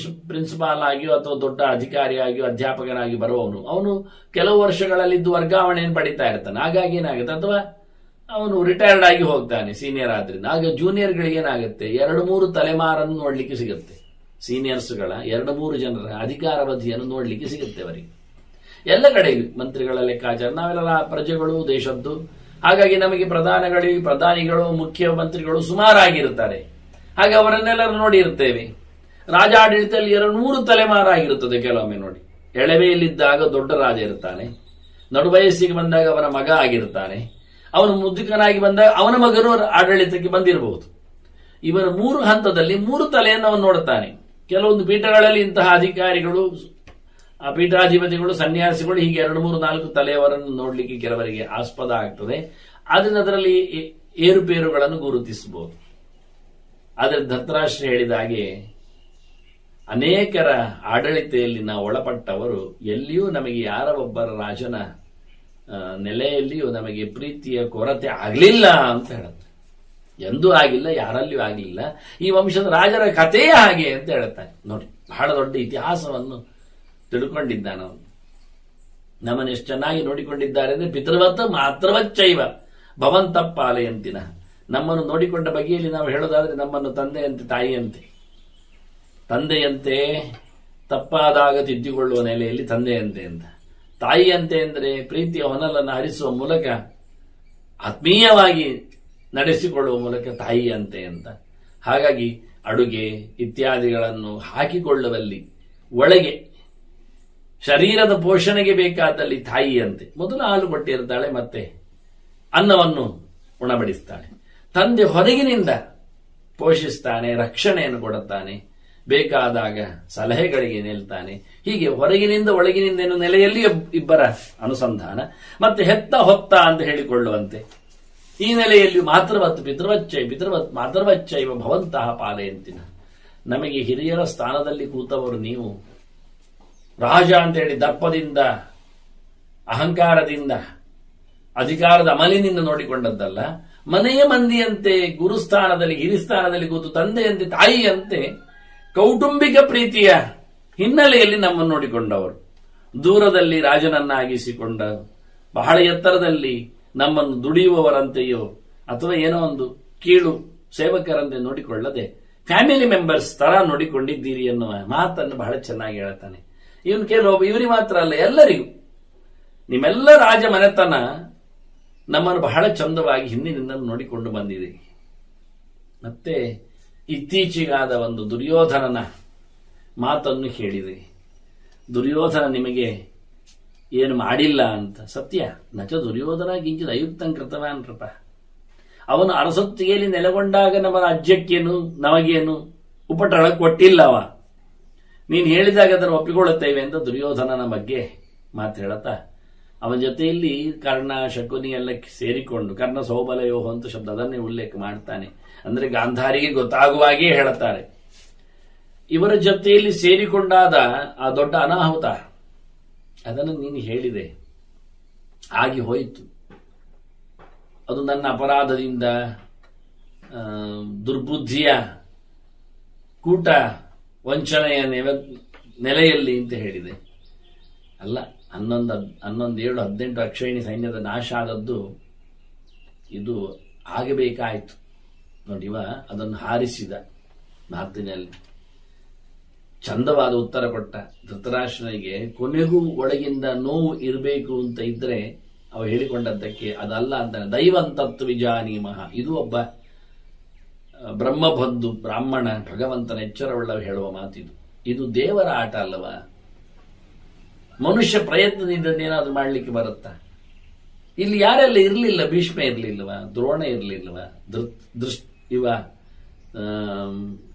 ಪ್ರಿನ್ಸಿಪಾಲ್ ಆಗಿಯೋ ಅಥವಾ ದೊಡ್ಡ ಅಧಿಕಾರಿಯಾಗಿಯೋ ಅಧ್ಯಾಪಕನಾಗಿ ಬರುವವನು, ಅವನು ಕೆಲವು ವರ್ಷಗಳಲ್ಲಿದ್ದು ವರ್ಗಾವಣೆಯನ್ನು ಪಡಿತಾ ಇರ್ತಾನೆ. ಹಾಗಾಗಿ ಏನಾಗುತ್ತೆ, ಅಥವಾ ಅವನು ರಿಟೈರ್ಡ್ ಆಗಿ ಹೋಗ್ತಾನೆ ಸೀನಿಯರ್ ಆದ್ರಿಂದ. ಆಗ ಜೂನಿಯರ್ಗಳಿಗೆ ಏನಾಗುತ್ತೆ, 2-3 ತಲೆಮಾರನ್ನು ನೋಡ್ಲಿಕ್ಕೆ ಸಿಗುತ್ತೆ. ಸೀನಿಯರ್ಸ್ಗಳ 2-3 ಜನರ ಅಧಿಕಾರಾವಧಿಯನ್ನು ನೋಡ್ಲಿಕ್ಕೆ ಸಿಗುತ್ತೆ ಅವರಿಗೆ. ಎಲ್ಲ ಕಡೆಯಲ್ಲಿ ಮಂತ್ರಿಗಳ ಲೆಕ್ಕಾಚಾರ, ನಾವೆಲ್ಲ ಪ್ರಜೆಗಳು ದೇಶದ್ದು, ಹಾಗಾಗಿ ನಮಗೆ ಪ್ರಧಾನಿಗಳು ಮುಖ್ಯಮಂತ್ರಿಗಳು ಸುಮಾರಾಗಿರುತ್ತಾರೆ. ಹಾಗೆ ಅವರನ್ನೆಲ್ಲರೂ ನೋಡಿರ್ತೇವೆ. ರಾಜ ಆಡಳಿತದಲ್ಲಿ 2-3 ತಲೆಮಾರಾಗಿರುತ್ತದೆ. ಕೆಲವೊಮ್ಮೆ ನೋಡಿ, ಎಳವೆಯಲ್ಲಿದ್ದಾಗ ದೊಡ್ಡ ರಾಜ ಇರ್ತಾನೆ, ನಡುವಯಸ್ಸಿಗೆ ಬಂದಾಗ ಅವನ ಮಗ ಆಗಿರ್ತಾನೆ, ಅವನು ಮುದುಕನಾಗಿ ಬಂದಾಗ ಅವನ ಮಗನು ಆಡಳಿತಕ್ಕೆ ಬಂದಿರಬಹುದು. ಇವನ 3 ಹಂತದಲ್ಲಿ 3 ತಲೆಯನ್ನು ಅವನು ನೋಡುತ್ತಾನೆ. ಕೆಲವೊಂದು ಪೀಠಗಳಲ್ಲಿ ಇಂತಹ ಅಧಿಕಾರಿಗಳು, ಆ ಪೀಠಾಧಿಪತಿಗಳು, ಸನ್ಯಾಸಿಗಳು ಹೀಗೆ 2-3-4 ತಲೆಯವರನ್ನು ನೋಡ್ಲಿಕ್ಕೆ ಕೆಲವರಿಗೆ ಆಸ್ಪದ ಆಗ್ತದೆ. ಆದ್ರಿಂದ ಅದರಲ್ಲಿ ಏರುಪೇರುಗಳನ್ನು ಗುರುತಿಸಬಹುದು. ಆದರೆ ಧೃತರಾಷ್ಟ್ರ ಹೇಳಿದ ಹಾಗೆ ಅನೇಕರ ಆಡಳಿತೆಯಲ್ಲಿ ನಾವು ಒಳಪಟ್ಟವರು ಎಲ್ಲಿಯೂ ನಮಗೆ ಯಾರ ಒಬ್ಬರ ರಾಜನ ನೆಲೆಯಲ್ಲಿಯೂ ನಮಗೆ ಪ್ರೀತಿಯ ಕೊರತೆ ಆಗಲಿಲ್ಲ ಅಂತ ಹೇಳುತ್ತೆ. ಎಂದೂ ಆಗಿಲ್ಲ, ಯಾರಲ್ಲಿಯೂ ಆಗಲಿಲ್ಲ. ಈ ವಂಶದ ರಾಜರ ಕಥೆಯೇ ಹಾಗೆ ಅಂತ ಹೇಳ್ತಾನೆ. ನೋಡಿ, ಬಹಳ ದೊಡ್ಡ ಇತಿಹಾಸವನ್ನು ತಿಳ್ಕೊಂಡಿದ್ದಾನ ಅವನು. ನಮ್ಮನ್ನು ಎಷ್ಟು ಚೆನ್ನಾಗಿ ನೋಡಿಕೊಂಡಿದ್ದಾರೆ ಅಂದ್ರೆ ಪಿತೃವತ್ ಮಾತೃವಚ್ಚೈವ ಭವಂತಪ್ಪಾಲೆಯಂತಿನ. ನಮ್ಮನ್ನು ನೋಡಿಕೊಂಡ ಬಗೆಯಲ್ಲಿ ನಾವು ಹೇಳೋದಾದ್ರೆ ನಮ್ಮನ್ನು ತಂದೆಯಂತೆ ತಂದೆಯಂತೆ ತಪ್ಪಾದಾಗ ತಿದ್ದಿಕೊಳ್ಳುವ ನೆಲೆಯಲ್ಲಿ ತಂದೆಯಂತೆ ಅಂತ, ತಾಯಿಯಂತೆ ಅಂದರೆ ಪ್ರೀತಿಯ ಹೊನಲನ್ನು ಹರಿಸುವ ಮೂಲಕ ಆತ್ಮೀಯವಾಗಿ ನಡೆಸಿಕೊಳ್ಳುವ ಮೂಲಕ ತಾಯಿಯಂತೆ ಅಂತ. ಹಾಗಾಗಿ ಅಡುಗೆ ಇತ್ಯಾದಿಗಳನ್ನು ಹಾಕಿಕೊಳ್ಳುವಲ್ಲಿ ಒಳಗೆ ಶರೀರದ ಪೋಷಣೆಗೆ ಬೇಕಾದಲ್ಲಿ ತಾಯಿಯಂತೆ ಮೊದಲು ಹಾಲು ಕೊಟ್ಟಿರ್ತಾಳೆ, ಮತ್ತೆ ಅನ್ನವನ್ನು ಉಣಬಡಿಸ್ತಾಳೆ. ತಂದೆ ಹೊರಗಿನಿಂದ ಪೋಷಿಸ್ತಾನೆ, ರಕ್ಷಣೆಯನ್ನು ಕೊಡುತ್ತಾನೆ, ಬೇಕಾದಾಗ ಸಲಹೆಗಳಿಗೆ ನಿಲ್ತಾನೆ. ಹೀಗೆ ಹೊರಗಿನಿಂದ ಒಳಗಿನಿಂದ ಎನ್ನುವ ನೆಲೆಯಲ್ಲಿ ಇಬ್ಬರ ಅನುಸಂಧಾನ. ಮತ್ತೆ ಹೆತ್ತ ಹೊತ್ತ ಅಂತ ಹೇಳಿಕೊಳ್ಳುವಂತೆ ಈ ನೆಲೆಯಲ್ಲಿ ಮಾತೃವತ್ ಪಿತೃವತ್ ಮಾತೃವಚ್ಚ ಇವ ಭವಂತಹ ಪಾಲಯಂತಿನ. ನಮಗೆ ಹಿರಿಯರ ಸ್ಥಾನದಲ್ಲಿ ಕೂತವರು ನೀವು ರಾಜ ಅಂತ ಹೇಳಿ ದರ್ಪದಿಂದ, ಅಹಂಕಾರದಿಂದ, ಅಧಿಕಾರದ ಅಮಲಿನಿಂದ ನೋಡಿಕೊಂಡದ್ದಲ್ಲ. ಮನೆಯ ಮಂದಿಯಂತೆ ಗುರುಸ್ಥಾನದಲ್ಲಿ, ಹಿರಿಸ್ಥಾನದಲ್ಲಿ ಕೂತು ತಂದೆಯಂತೆ, ತಾಯಿಯಂತೆ ಕೌಟುಂಬಿಕ ಪ್ರೀತಿಯ ಹಿನ್ನೆಲೆಯಲ್ಲಿ ನಮ್ಮನ್ನು ನೋಡಿಕೊಂಡವರು. ದೂರದಲ್ಲಿ ರಾಜನನ್ನಾಗಿಸಿಕೊಂಡ, ಬಹಳ ಎತ್ತರದಲ್ಲಿ ನಮ್ಮನ್ನು ದುಡಿಯುವವರಂತೆಯೋ ಅಥವಾ ಏನೋ ಒಂದು ಕೀಳು ಸೇವಕರಂತೆ ನೋಡಿಕೊಳ್ಳದೆ ಫ್ಯಾಮಿಲಿ ಮೆಂಬರ್ಸ್ ತರ ನೋಡಿಕೊಂಡಿದ್ದೀರಿ ಎನ್ನುವ ಮಾತನ್ನು ಬಹಳ ಚೆನ್ನಾಗಿ ಹೇಳ್ತಾನೆ. ಇವನು ಕೆಲವೊಬ್ಬ ಇವರಿಗೆ ಮಾತ್ರ ಅಲ್ಲ, ಎಲ್ಲರಿಗೂ ನಿಮ್ಮೆಲ್ಲ ರಾಜ ಮನೆತನ ನಮ್ಮನ್ನು ಬಹಳ ಚಂದವಾಗಿ ಹಿಂದಿನಿಂದ ನೋಡಿಕೊಂಡು ಬಂದಿದೆ. ಮತ್ತೆ ಇತ್ತೀಚೆಗಾದ ಒಂದು ದುರ್ಯೋಧನನ ಮಾತನ್ನು ಹೇಳಿದೆ. ದುರ್ಯೋಧನ ನಿಮಗೆ ಏನು ಮಾಡಿಲ್ಲ ಅಂತ. ಸತ್ಯ, ನಚ ದುರ್ಯೋಧನ ಕಿಂಚಿತ್ ಅಯುಕ್ತಂ ಕೃತವಾನ್ ಕೃತ. ಅವನು ಅರಸೊತ್ತಿಗೆಯಲ್ಲಿ ನೆಲೆಗೊಂಡಾಗ ನಮ್ಮ ರಾಜ್ಯಕ್ಕೇನು ನಮಗೇನು ಉಪಟಳ ಕೊಟ್ಟಿಲ್ಲವ. ನೀನು ಹೇಳಿದಾಗ ಅದನ್ನು ಒಪ್ಪಿಕೊಳ್ಳುತ್ತೇವೆ ಅಂತ ದುರ್ಯೋಧನನ ಬಗ್ಗೆ ಮಾತು ಹೇಳತ್ತಾ ಅವನ ಜೊತೆಯಲ್ಲಿ ಕರ್ಣ, ಶಕುನಿ ಎಲ್ಲ ಸೇರಿಕೊಂಡು, ಕರ್ಣ ಸೌಬಲಯೋಹ ಅಂತ ಶಬ್ದ ಅದನ್ನೇ ಉಲ್ಲೇಖ ಮಾಡ್ತಾನೆ. ಅಂದ್ರೆ ಗಾಂಧಾರಿಗೆ ಗೊತ್ತಾಗುವಾಗೇ ಹೇಳುತ್ತಾರೆ. ಇವರ ಜೊತೆಯಲ್ಲಿ ಸೇರಿಕೊಂಡಾದ ಆ ದೊಡ್ಡ ಅನಾಹುತ ಅದನ್ನು ನೀನು ಹೇಳಿದೆ, ಆಗಿ ಹೋಯಿತು. ಅದು ನನ್ನ ಅಪರಾಧದಿಂದ, ದುರ್ಬುದ್ಧಿಯ ಕೂಟ ವಂಚನೆಯ ನೆಲೆಯಲ್ಲಿ ಅಂತ ಹೇಳಿದೆ. ಅಲ್ಲ, 11-7-18 ಅಕ್ಷಯಣಿ ಸೈನ್ಯದ ನಾಶ ಆದದ್ದು ಇದು ಆಗಬೇಕಾಯಿತು ನೋಡಿವ. ಅದನ್ನು ಹಾರಿಸಿದ ಮಾತಿನಲ್ಲಿ ಚಂದವಾದ ಉತ್ತರ ಕೊಟ್ಟ ಧೃತರಾಷ್ಟ್ರನಿಗೆ. ಕೊನೆಗೂ ಒಳಗಿಂದ ನೋವು ಇರಬೇಕು ಅಂತ ಇದ್ರೆ ಅವ ಹೇಳಿಕೊಂಡದ್ದಕ್ಕೆ ಅದಲ್ಲ ಅಂತಾನೆ. ದೈವಂತತ್ವ ವಿಜಾನೀಮಃ, ಇದು ಒಬ್ಬ ಬ್ರಹ್ಮಬಂಧು ಬ್ರಾಹ್ಮಣ ಭಗವಂತನ ಎಚ್ಚರವುಳ್ಳವ ಹೇಳುವ ಮಾತಿದು. ಇದು ದೇವರ ಆಟ ಅಲ್ಲವ. ಮನುಷ್ಯ ಪ್ರಯತ್ನದಿಂದ ಏನಾದ್ರು ಮಾಡ್ಲಿಕ್ಕೆ ಬರುತ್ತಾ? ಇಲ್ಲಿ ಯಾರೆಲ್ಲ ಇರಲಿಲ್ಲ? ಭೀಷ್ಮ ಇರಲಿಲ್ಲವ, ದ್ರೋಣ ಇರಲಿಲ್ಲವ,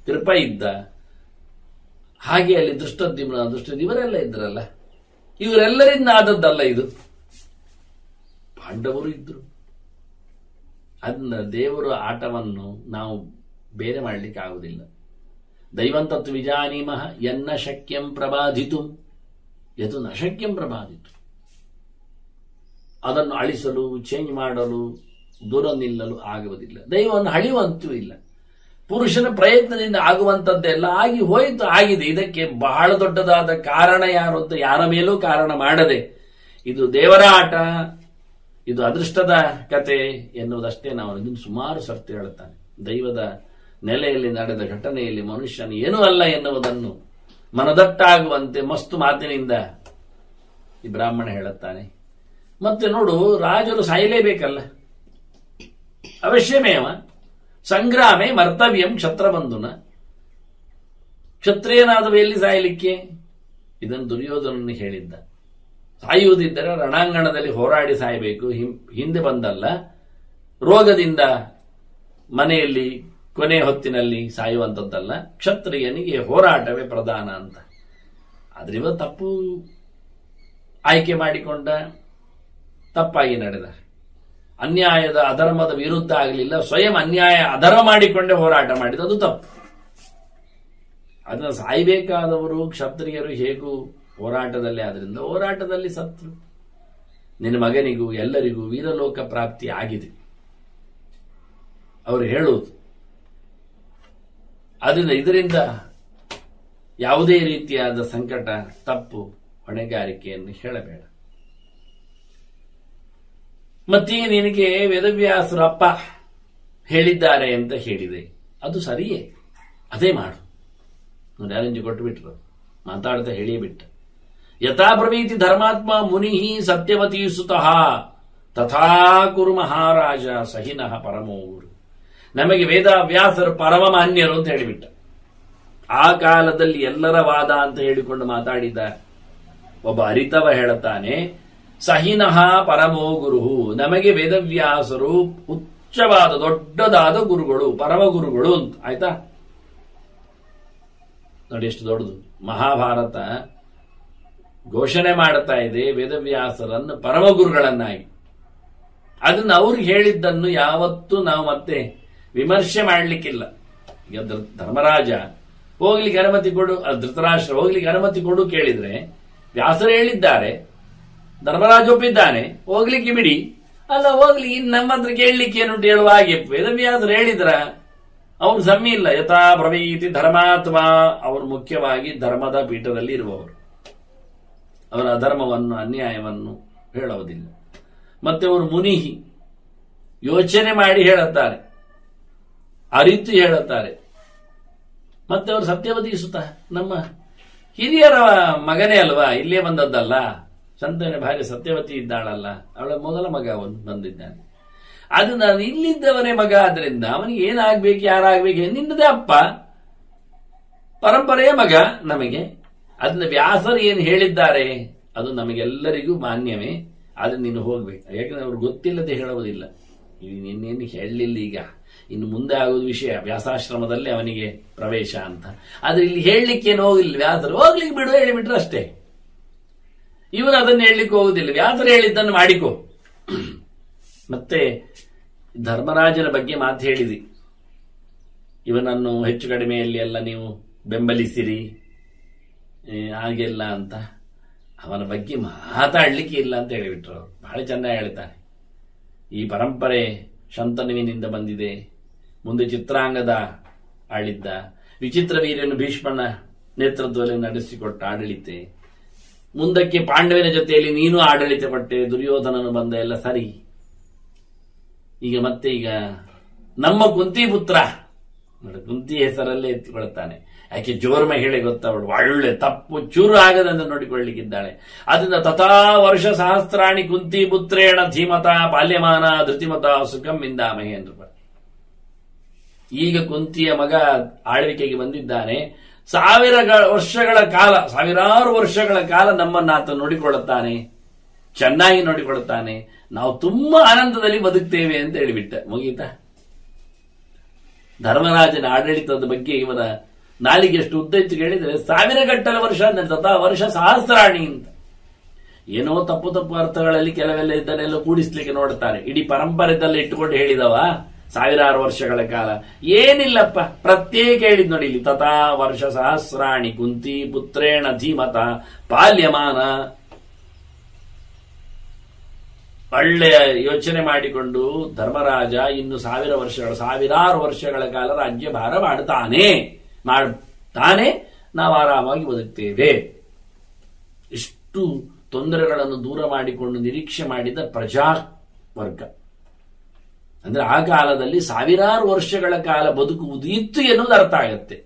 ಕೃಪ ಇದ್ದ, ಹಾಗೆ ಅಲ್ಲಿ ದುಷ್ಟದ್ಯುಮ್ನ ಇವರೆಲ್ಲ ಇದ್ರಲ್ಲ. ಇವರೆಲ್ಲರಿಂದ ಆದದ್ದಲ್ಲ ಇದು. ಪಾಂಡವರು ಇದ್ರು. ಅದನ್ನ ದೇವರ ಆಟವನ್ನು ನಾವು ಬೇರೆ ಮಾಡಲಿಕ್ಕೆ ಆಗುವುದಿಲ್ಲ. ದೈವಂತತ್ವ ವಿಜಾನೀಮಃ ಯನ್ನ ಶಕ್ಯಂ ಪ್ರಬಾಧಿತು ಯದು ನ ಶಕ್ಯಂ ಪ್ರಬಾಧಿತು. ಅದನ್ನು ಅಳಿಸಲು, ಚೇಂಜ್ ಮಾಡಲು, ದೂರ ನಿಲ್ಲಲು ಆಗುವುದಿಲ್ಲ. ದೈವವನ್ನು ಅಳಿಯುವಂತೂ ಇಲ್ಲ. ಪುರುಷನ ಪ್ರಯತ್ನದಿಂದ ಆಗುವಂಥದ್ದೆಲ್ಲ ಆಗಿ ಹೋಯಿತು, ಆಗಿದೆ. ಇದಕ್ಕೆ ಬಹಳ ದೊಡ್ಡದಾದ ಕಾರಣ ಯಾರು ಅಂತ ಯಾರ ಮೇಲೂ ಕಾರಣ ಮಾಡದೆ ಇದು ದೇವರ ಆಟ, ಇದು ಅದೃಷ್ಟದ ಕತೆ ಎನ್ನುವುದಷ್ಟೇ ನಾವು ಇದನ್ನು ಸುಮಾರು ಸರ್ತಿ ಹೇಳುತ್ತಾನೆ. ದೈವದ ನೆಲೆಯಲ್ಲಿ ನಡೆದ ಘಟನೆಯಲ್ಲಿ ಮನುಷ್ಯನು ಏನೂ ಅಲ್ಲ ಎನ್ನುವುದನ್ನು ಮನದಟ್ಟಾಗುವಂತೆ ಮಸ್ತು ಮಾತಿನಿಂದ ಈ ಬ್ರಾಹ್ಮಣ ಹೇಳುತ್ತಾನೆ. ಮತ್ತೆ ನೋಡು, ರಾಜರು ಸಾಯಲೇಬೇಕಲ್ಲ, ಅವಶ್ಯಮೇವ ಸಂಗ್ರಾಮೇ ಮರ್ತವ್ಯಂ ಕ್ಷತ್ರಬಂಧುನ. ಕ್ಷತ್ರಿಯನಾದವ ಎಲ್ಲಿ ಸಾಯಲಿಕ್ಕೆ? ಇದನ್ನು ದುರ್ಯೋಧನನ್ನು ಹೇಳಿದ್ದ. ಸಾಯುವುದಿದ್ದರೆ ರಣಾಂಗಣದಲ್ಲಿ ಹೋರಾಡಿ ಸಾಯಬೇಕು, ಹಿಂದೆ ಬಂದಲ್ಲ ರೋಗದಿಂದ ಮನೆಯಲ್ಲಿ ಕೊನೆ ಹೊತ್ತಿನಲ್ಲಿ ಸಾಯುವಂಥದ್ದಲ್ಲ. ಕ್ಷತ್ರಿಯನಿಗೆ ಹೋರಾಟವೇ ಪ್ರಧಾನ ಅಂತ. ಆದ್ರೆ ಇವ ತಪ್ಪು ಆಯ್ಕೆ ಮಾಡಿಕೊಂಡ, ತಪ್ಪಾಗಿ ನಡೆದ, ಅನ್ಯಾಯದ ಅಧರ್ಮದ ವಿರುದ್ಧ ಆಗಲಿಲ್ಲ, ಸ್ವಯಂ ಅನ್ಯಾಯ ಅಧರ್ಮ ಮಾಡಿಕೊಂಡೇ ಹೋರಾಟ ಮಾಡಿದ, ಅದು ತಪ್ಪು. ಅದನ್ನು ಸಾಯಬೇಕಾದವರು ಕ್ಷತ್ರಿಯರು ಹೇಗೂ ಹೋರಾಟದಲ್ಲಿ, ಆದ್ರಿಂದ ಹೋರಾಟದಲ್ಲಿ ಸತ್ರು. ನಿನ್ನ ಮಗನಿಗೂ ಎಲ್ಲರಿಗೂ ವೀರಲೋಕ ಪ್ರಾಪ್ತಿ ಆಗಿದೆ ಅವರು ಹೇಳುವುದು. ಅದರಿಂದ ಇದರಿಂದ ಯಾವುದೇ ರೀತಿಯಾದ ಸಂಕಟ, ತಪ್ಪು, ಹೊಣೆಗಾರಿಕೆಯನ್ನು ಹೇಳಬೇಡ. ಮತ್ತೀಗ ನಿನಗೆ ವೇದವ್ಯಾಸರ ಅಪ್ಪ ಹೇಳಿದ್ದಾರೆ ಅಂತ ಹೇಳಿದೆ, ಅದು ಸರಿಯೇ, ಅದೇ ಮಾಡು. ನೋಡಿ, ಅರಂಜಿ ಕೊಟ್ಟು ಬಿಟ್ರು, ಮಾತಾಡ್ತಾ ಹೇಳಿಯೇ ಬಿಟ್ಟ. ಯಥಾ ಬ್ರವೀತಿ ಧರ್ಮಾತ್ಮ ಮುನಿ ಸತ್ಯವತೀ ಸುತಃ ತಥಾ ಕುರು ಮಹಾರಾಜ ಸಹಿನಃ ಪರಮೋರು. ನಮಗೆ ವೇದವ್ಯಾಸರು ಪರಮ ಮಾನ್ಯರು ಅಂತ ಹೇಳಿಬಿಟ್ಟ. ಆ ಕಾಲದಲ್ಲಿ ಎಲ್ಲರ ವಾದ ಅಂತ ಹೇಳಿಕೊಂಡು ಮಾತಾಡಿದ ಒಬ್ಬ ಅರಿತವ ಹೇಳುತ್ತಾನೆ, ಸಹಿನಃ ಪರಮೋ ಗುರು. ನಮಗೆ ವೇದವ್ಯಾಸರು ಉಚ್ಚವಾದ ದೊಡ್ಡದಾದ ಗುರುಗಳು, ಪರಮ ಗುರುಗಳು ಅಂತ. ಆಯ್ತಾ? ನೋಡಿ ಎಷ್ಟು ದೊಡ್ಡದು. ಮಹಾಭಾರತ ಘೋಷಣೆ ಮಾಡುತ್ತಾ ಇದೆ ವೇದವ್ಯಾಸರನ್ನು ಪರಮ ಗುರುಗಳನ್ನಾಗಿ. ಅದನ್ನು ಅವ್ರು ಹೇಳಿದ್ದನ್ನು ಯಾವತ್ತೂ ನಾವು ಮತ್ತೆ ವಿಮರ್ಶೆ ಮಾಡಲಿಕ್ಕಿಲ್ಲ. ಈಗ ಧರ್ಮರಾಜ ಹೋಗ್ಲಿಕ್ಕೆ ಅನುಮತಿ ಕೊಡು, ಧೃತರಾಷ್ಟ್ರ ಹೋಗ್ಲಿಕ್ಕೆ ಅನುಮತಿ ಕೊಡು ಕೇಳಿದ್ರೆ ವ್ಯಾಸರು ಹೇಳಿದ್ದಾರೆ, ಧರ್ಮರಾಜ ಒಪ್ಪಿದ್ದಾನೆ, ಹೋಗ್ಲಿಕ್ಕೆ ಬಿಡಿ. ಅಲ್ಲ ಹೋಗ್ಲಿ, ಇನ್ನು ನಮ್ಮ ಹತ್ರ ಕೇಳಲಿಕ್ಕೆ ಏನುಂಟು ಹೇಳುವ ಹಾಗೆ ವೇದವ್ಯಾಸರು ಹೇಳಿದ್ರ ಅವ್ರು ಸಮ್ಮಿ ಇಲ್ಲ. ಯಥಾ ಬ್ರವೀತಿ ಧರ್ಮಾತ್ಮ, ಅವರು ಮುಖ್ಯವಾಗಿ ಧರ್ಮದ ಪೀಠದಲ್ಲಿ ಇರುವವರು. ಅವರ ಅಧರ್ಮವನ್ನು ಅನ್ಯಾಯವನ್ನು ಹೇಳುವುದಿಲ್ಲ. ಮತ್ತೆ ಅವರು ಮುನಿಹಿ, ಯೋಚನೆ ಮಾಡಿ ಹೇಳುತ್ತಾರೆ, ಅರಿತು ಹೇಳುತ್ತಾರೆ. ಮತ್ತೆ ಅವರು ಸತ್ಯವತಿ ಸುತ, ನಮ್ಮ ಹಿರಿಯರ ಮಗನೇ ಅಲ್ವಾ, ಇಲ್ಲೇ ಬಂದದ್ದಲ್ಲ. ಸಂತನ ಭಾರ್ಯ ಸತ್ಯವತಿ ಇದ್ದಾಳಲ್ಲ, ಅವಳ ಮೊದಲ ಮಗ ಅವನು ಬಂದಿದ್ದಾನೆ. ಅದು ನಾನು ಇಲ್ಲಿದ್ದವನೇ ಮಗ ಆದ್ರಿಂದ ಅವನಿಗೆ ಏನಾಗ್ಬೇಕು, ಯಾರಾಗ್ಬೇಕು, ನಿನ್ನದೇ ಅಪ್ಪ, ಪರಂಪರೆಯ ಮಗ ನಮಗೆ. ಅದನ್ನ ವ್ಯಾಸರು ಏನು ಹೇಳಿದ್ದಾರೆ ಅದು ನಮಗೆಲ್ಲರಿಗೂ ಮಾನ್ಯವೇ. ಆದ್ರೆ ನೀನು ಹೋಗ್ಬೇಕು. ಯಾಕಂದ್ರೆ ಅವ್ರು ಗೊತ್ತಿಲ್ಲದೆ ಹೇಳುವುದಿಲ್ಲ. ನಿನ್ನೇನು ಹೇಳಲಿಲ್ಲ, ಈಗ ಇನ್ನು ಮುಂದೆ ಆಗೋದು ವಿಷಯ. ವ್ಯಾಸಾಶ್ರಮದಲ್ಲಿ ಅವನಿಗೆ ಪ್ರವೇಶ ಅಂತ. ಆದ್ರೆ ಇಲ್ಲಿ ಹೇಳಲಿಕ್ಕೇನು ಹೋಗಿಲ್ಲ ವ್ಯಾಸರು. ಹೋಗ್ಲಿಕ್ಕೆ ಬಿಡು, ಹೇಳಿಬಿಟ್ರು ಅಷ್ಟೇ. ಇವನು ಅದನ್ನು ಹೇಳಲಿಕ್ಕೆ ಹೋಗುದಿಲ್ಲ, ವ್ಯಾಸರು ಹೇಳಿದ್ದನ್ನು ಮಾಡಿಕೊ. ಮತ್ತೆ ಧರ್ಮರಾಜನ ಬಗ್ಗೆ ಮಾತು ಹೇಳಿದಿ, ಇವನನ್ನು ಹೆಚ್ಚು ಕಡಿಮೆಯಲ್ಲಿ ಎಲ್ಲ ನೀವು ಬೆಂಬಲಿಸಿರಿ ಹಾಗೆಲ್ಲ ಅಂತ. ಅವನ ಬಗ್ಗೆ ಮಾತಾಡ್ಲಿಕ್ಕೆ ಇಲ್ಲ ಅಂತ ಹೇಳಿಬಿಟ್ರು. ಬಹಳ ಚೆನ್ನಾಗಿ ಹೇಳ್ತಾರೆ. ಈ ಪರಂಪರೆ ಶಂತನುವಿನಿಂದ ಬಂದಿದೆ. ಮುಂದೆ ಚಿತ್ರಾಂಗದ ಆಳಿದ್ದ, ವಿಚಿತ್ರ ವೀರ್ಯನು ಭೀಷ್ಮನ ನೇತೃತ್ವದಲ್ಲಿ ನಡೆಸಿಕೊಟ್ಟ ಆಡಳಿತ. ಮುಂದಕ್ಕೆ ಪಾಂಡವನ ಜೊತೆಯಲ್ಲಿ ನೀನು ಆಡಳಿತ ಕೊಟ್ಟೆ, ದುರ್ಯೋಧನನು ಬಂದ, ಎಲ್ಲ ಸರಿ. ಈಗ ಮತ್ತೆ ಈಗ ನಮ್ಮ ಕುಂತಿ ಪುತ್ರ ನೋಡಿ, ಕುಂತಿ ಹೆಸರಲ್ಲೇ ಎತ್ತಿಕೊಳ್ತಾನೆ. ಯಾಕೆ ಜೋರ್ ಮಹಿಳೆ ಗೊತ್ತವಳು, ಒಳ್ಳೆ ತಪ್ಪು ಚೂರು ಆಗದಂತ ನೋಡಿಕೊಳ್ಳಿಕ್ಕಿದ್ದಾಳೆ. ಅದರಿಂದ ತಥಾ ವರ್ಷ ಸಹಸ್ರಾಣಿ ಕುಂತಿ ಪುತ್ರೇಣ ಧೀಮತ ಬಾಲ್ಯಮಾನ ಧೃತಿಮತ ಸುಖಂ ವಿಂದಾಮಹೆ ಎಂದು. ಈಗ ಕುಂತಿಯ ಮಗ ಆಳ್ವಿಕೆಗೆ ಬಂದಿದ್ದಾನೆ. ಸಾವಿರಾರು ವರ್ಷಗಳ ಕಾಲ ನಮ್ಮನ್ನಾತ ನೋಡಿಕೊಳ್ಳುತ್ತಾನೆ, ಚೆನ್ನಾಗಿ ನೋಡಿಕೊಳ್ಳುತ್ತಾನೆ. ನಾವು ತುಂಬಾ ಆನಂದದಲ್ಲಿ ಬದುಕ್ತೇವೆ ಅಂತ ಹೇಳಿಬಿಟ್ಟ. ಮುಗೀತಾ? ಧರ್ಮರಾಜನ ಆಡಳಿತದ ಬಗ್ಗೆ ಇವನ ನಾಲಿಗೆ ಎಷ್ಟು ಉದ್ದ ಇತ್ತು ಹೇಳಿದ್ರೆ, ಸಾವಿರಗಟ್ಟಲೆ ವರ್ಷ, ತಥಾ ವರ್ಷ ಸಹಸ್ರಾಣಿ ಅಂತ. ಏನೋ ತಪ್ಪು ತಪ್ಪು ಅರ್ಥಗಳಲ್ಲಿ ಕೆಲವೆಲ್ಲ ಇದನ್ನೆಲ್ಲ ಕೂಡಿಸ್ಲಿಕ್ಕೆ ನೋಡ್ತಾರೆ. ಇಡೀ ಪರಂಪರೆದಲ್ಲ ಇಟ್ಟುಕೊಂಡು ಹೇಳಿದವ ಸಾವಿರಾರು ವರ್ಷಗಳ ಕಾಲ. ಏನಿಲ್ಲಪ್ಪ, ಪ್ರತ್ಯೇಕ ಹೇಳಿದ್ ನೋಡಿ ಇಲ್ಲಿ, ತಥಾ ವರ್ಷ ಸಹಸ್ರಾಣಿ ಕುಂತಿ ಪುತ್ರೇಣ ಧೀಮತ ಬಾಲ್ಯಮಾನ. ಒಳ್ಳೆಯ ಯೋಚನೆ ಮಾಡಿಕೊಂಡು ಧರ್ಮರಾಜ ಇನ್ನು ಸಾವಿರಾರು ವರ್ಷಗಳ ಕಾಲ ರಾಜ್ಯಭಾರ ಮಾಡ್ತಾನೆ. ನಾವು ಆರಾಮಾಗಿ ಬದುಕ್ತೇವೆ. ಇಷ್ಟು ತೊಂದರೆಗಳನ್ನು ದೂರ ಮಾಡಿಕೊಂಡು ನಿರೀಕ್ಷೆ ಮಾಡಿದ ಪ್ರಜಾವರ್ಗ. ಅಂದ್ರೆ ಆ ಕಾಲದಲ್ಲಿ ಸಾವಿರಾರು ವರ್ಷಗಳ ಕಾಲ ಬದುಕುವುದು ಇತ್ತು ಎನ್ನುವುದು ಅರ್ಥ ಆಗತ್ತೆ.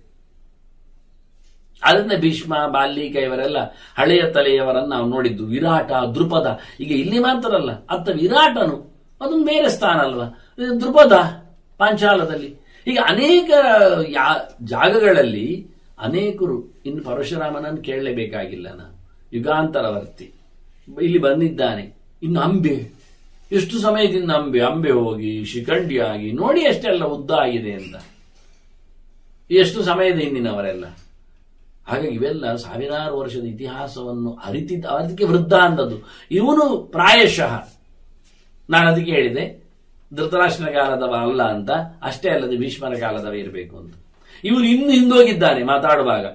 ಅದರಿಂದ ಭೀಷ್ಮ, ಬಾಲ್ಯಕ ಇವರೆಲ್ಲ ಹಳೆಯ ತಲೆಯವರನ್ನು ನಾವು ನೋಡಿದ್ದು. ವಿರಾಟ, ದೃಪದ, ಈಗ ಇಲ್ಲಿ ಮಾತ್ರ ಅಲ್ಲ, ಅತ್ತ ವಿರಾಟನು ಅದೊಂದು ಬೇರೆ ಸ್ಥಾನ ಅಲ್ವಾ. ದೃಪದ ಪಾಂಚಾಲದಲ್ಲಿ, ಈಗ ಅನೇಕ ಜಾಗಗಳಲ್ಲಿ ಅನೇಕರು. ಇನ್ನು ಪರಶುರಾಮನನ್ನು ಕೇಳಲೇಬೇಕಾಗಿಲ್ಲ, ನಾನು ಯುಗಾಂತರವರ್ತಿ ಇಲ್ಲಿ ಬಂದಿದ್ದಾನೆ. ಇನ್ನು ಅಂಬೆ, ಎಷ್ಟು ಸಮಯದಿಂದ ಅಂಬೆ ಹೋಗಿ ಶಿಖಂಡಿ ಆಗಿ ನೋಡಿ ಎಷ್ಟೆಲ್ಲ ಉದ್ದ ಆಗಿದೆ ಅಂತ, ಎಷ್ಟು ಸಮಯದ ಹಿಂದಿನವರೆಲ್ಲ. ಹಾಗಾಗಿ ಇವೆಲ್ಲ ಸಾವಿರಾರು ವರ್ಷದ ಇತಿಹಾಸವನ್ನು ಅದಕ್ಕೆ ವೃದ್ಧ ಅಂದದ್ದು. ಇವನು ಪ್ರಾಯಶಃ, ನಾನು ಅದಕ್ಕೆ ಹೇಳಿದೆ ಧೃತರಾಷ್ಟ್ರನ ಕಾಲದವ ಅಲ್ಲ ಅಂತ. ಅಷ್ಟೇ ಅಲ್ಲದೆ ಭೀಷ್ಮರ ಕಾಲದವ ಇರಬೇಕು ಅಂತ. ಇವನು ಇನ್ನು ಹಿಂದೋಗಿದ್ದಾನೆ ಮಾತಾಡುವಾಗ.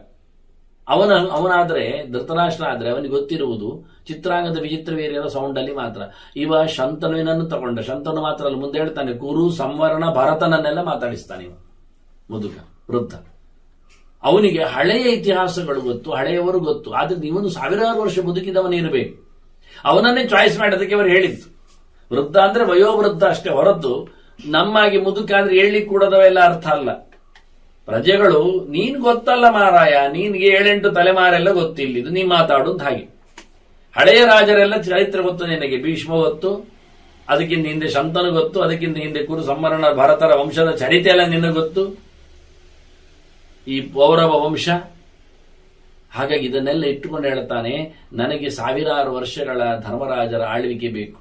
ಅವನಾದ್ರೆ, ಧೃತರಾಷ್ಟ್ರ ಆದ್ರೆ ಅವನಿಗೆ ಗೊತ್ತಿರುವುದು ಚಿತ್ರಾಂಗದ ವಿಚಿತ್ರ ವೀರ್ಯರ ಸೌಂಡ್ ಅಲ್ಲಿ ಮಾತ್ರ. ಇವ ಶಂತನುವಿನನ್ನು ತಗೊಂಡ, ಶಂತನು ಮಾತ್ರ ಅಲ್ಲ, ಮುಂದೆ ಹೇಳ್ತಾನೆ ಕುರು ಸಂವರ್ಣ ಭರತನನ್ನೆಲ್ಲ ಮಾತಾಡಿಸ್ತಾನೆ ಇವ ಮುದುಕ ವೃದ್ಧ. ಅವನಿಗೆ ಹಳೆಯ ಇತಿಹಾಸಗಳು ಗೊತ್ತು, ಹಳೆಯವರು ಗೊತ್ತು. ಆದ್ರೆ ಇವನು ಸಾವಿರಾರು ವರ್ಷ ಬದುಕಿದವನೇ ಇರಬೇಕು. ಅವನನ್ನೇ ಚಾಯ್ಸ್ ಮಾಡೋದಕ್ಕೆ ಅವರು ಹೇಳಿದ್ದು. ವೃದ್ಧ ಅಂದ್ರೆ ವಯೋವೃದ್ಧ ಅಷ್ಟೇ ಹೊರತು ನಮ್ಮಾಗಿ ಮುದುಕ ಅಂದ್ರೆ ಹೇಳಲಿಕ್ಕೆ ಕೂಡದವೆಲ್ಲ ಅರ್ಥ ಅಲ್ಲ. ಪ್ರಜೆಗಳು ನೀನ್ ಗೊತ್ತಲ್ಲ ಮಾರಾಯ, ನಿನ್ಗೆ 7-8 ತಲೆಮಾರೆಲ್ಲ ಗೊತ್ತಿಲ್ಲ, ಇದು ನೀ ಮಾತಾಡುದು ಹಾಗೆ. ಹಳೆಯ ರಾಜರೆಲ್ಲ ಚರಿತ್ರೆ ಗೊತ್ತು ನಿನಗೆ. ಭೀಷ್ಮ ಗೊತ್ತು, ಅದಕ್ಕಿಂತ ಹಿಂದೆ ಶಂತನು ಗೊತ್ತು, ಅದಕ್ಕಿಂತ ಹಿಂದೆ ಕುರು ಸಂವರ್ಣ ಭರತರ ವಂಶದ ಚರಿತೆ ಎಲ್ಲ ನಿನಗೆ ಗೊತ್ತು, ಈ ಪೌರವ ವಂಶ. ಹಾಗಾಗಿ ಇದನ್ನೆಲ್ಲ ಇಟ್ಟುಕೊಂಡು ಹೇಳ್ತಾನೆ, ನನಗೆ ಸಾವಿರಾರು ವರ್ಷಗಳ ಧರ್ಮರಾಜರ ಆಳ್ವಿಕೆ ಬೇಕು.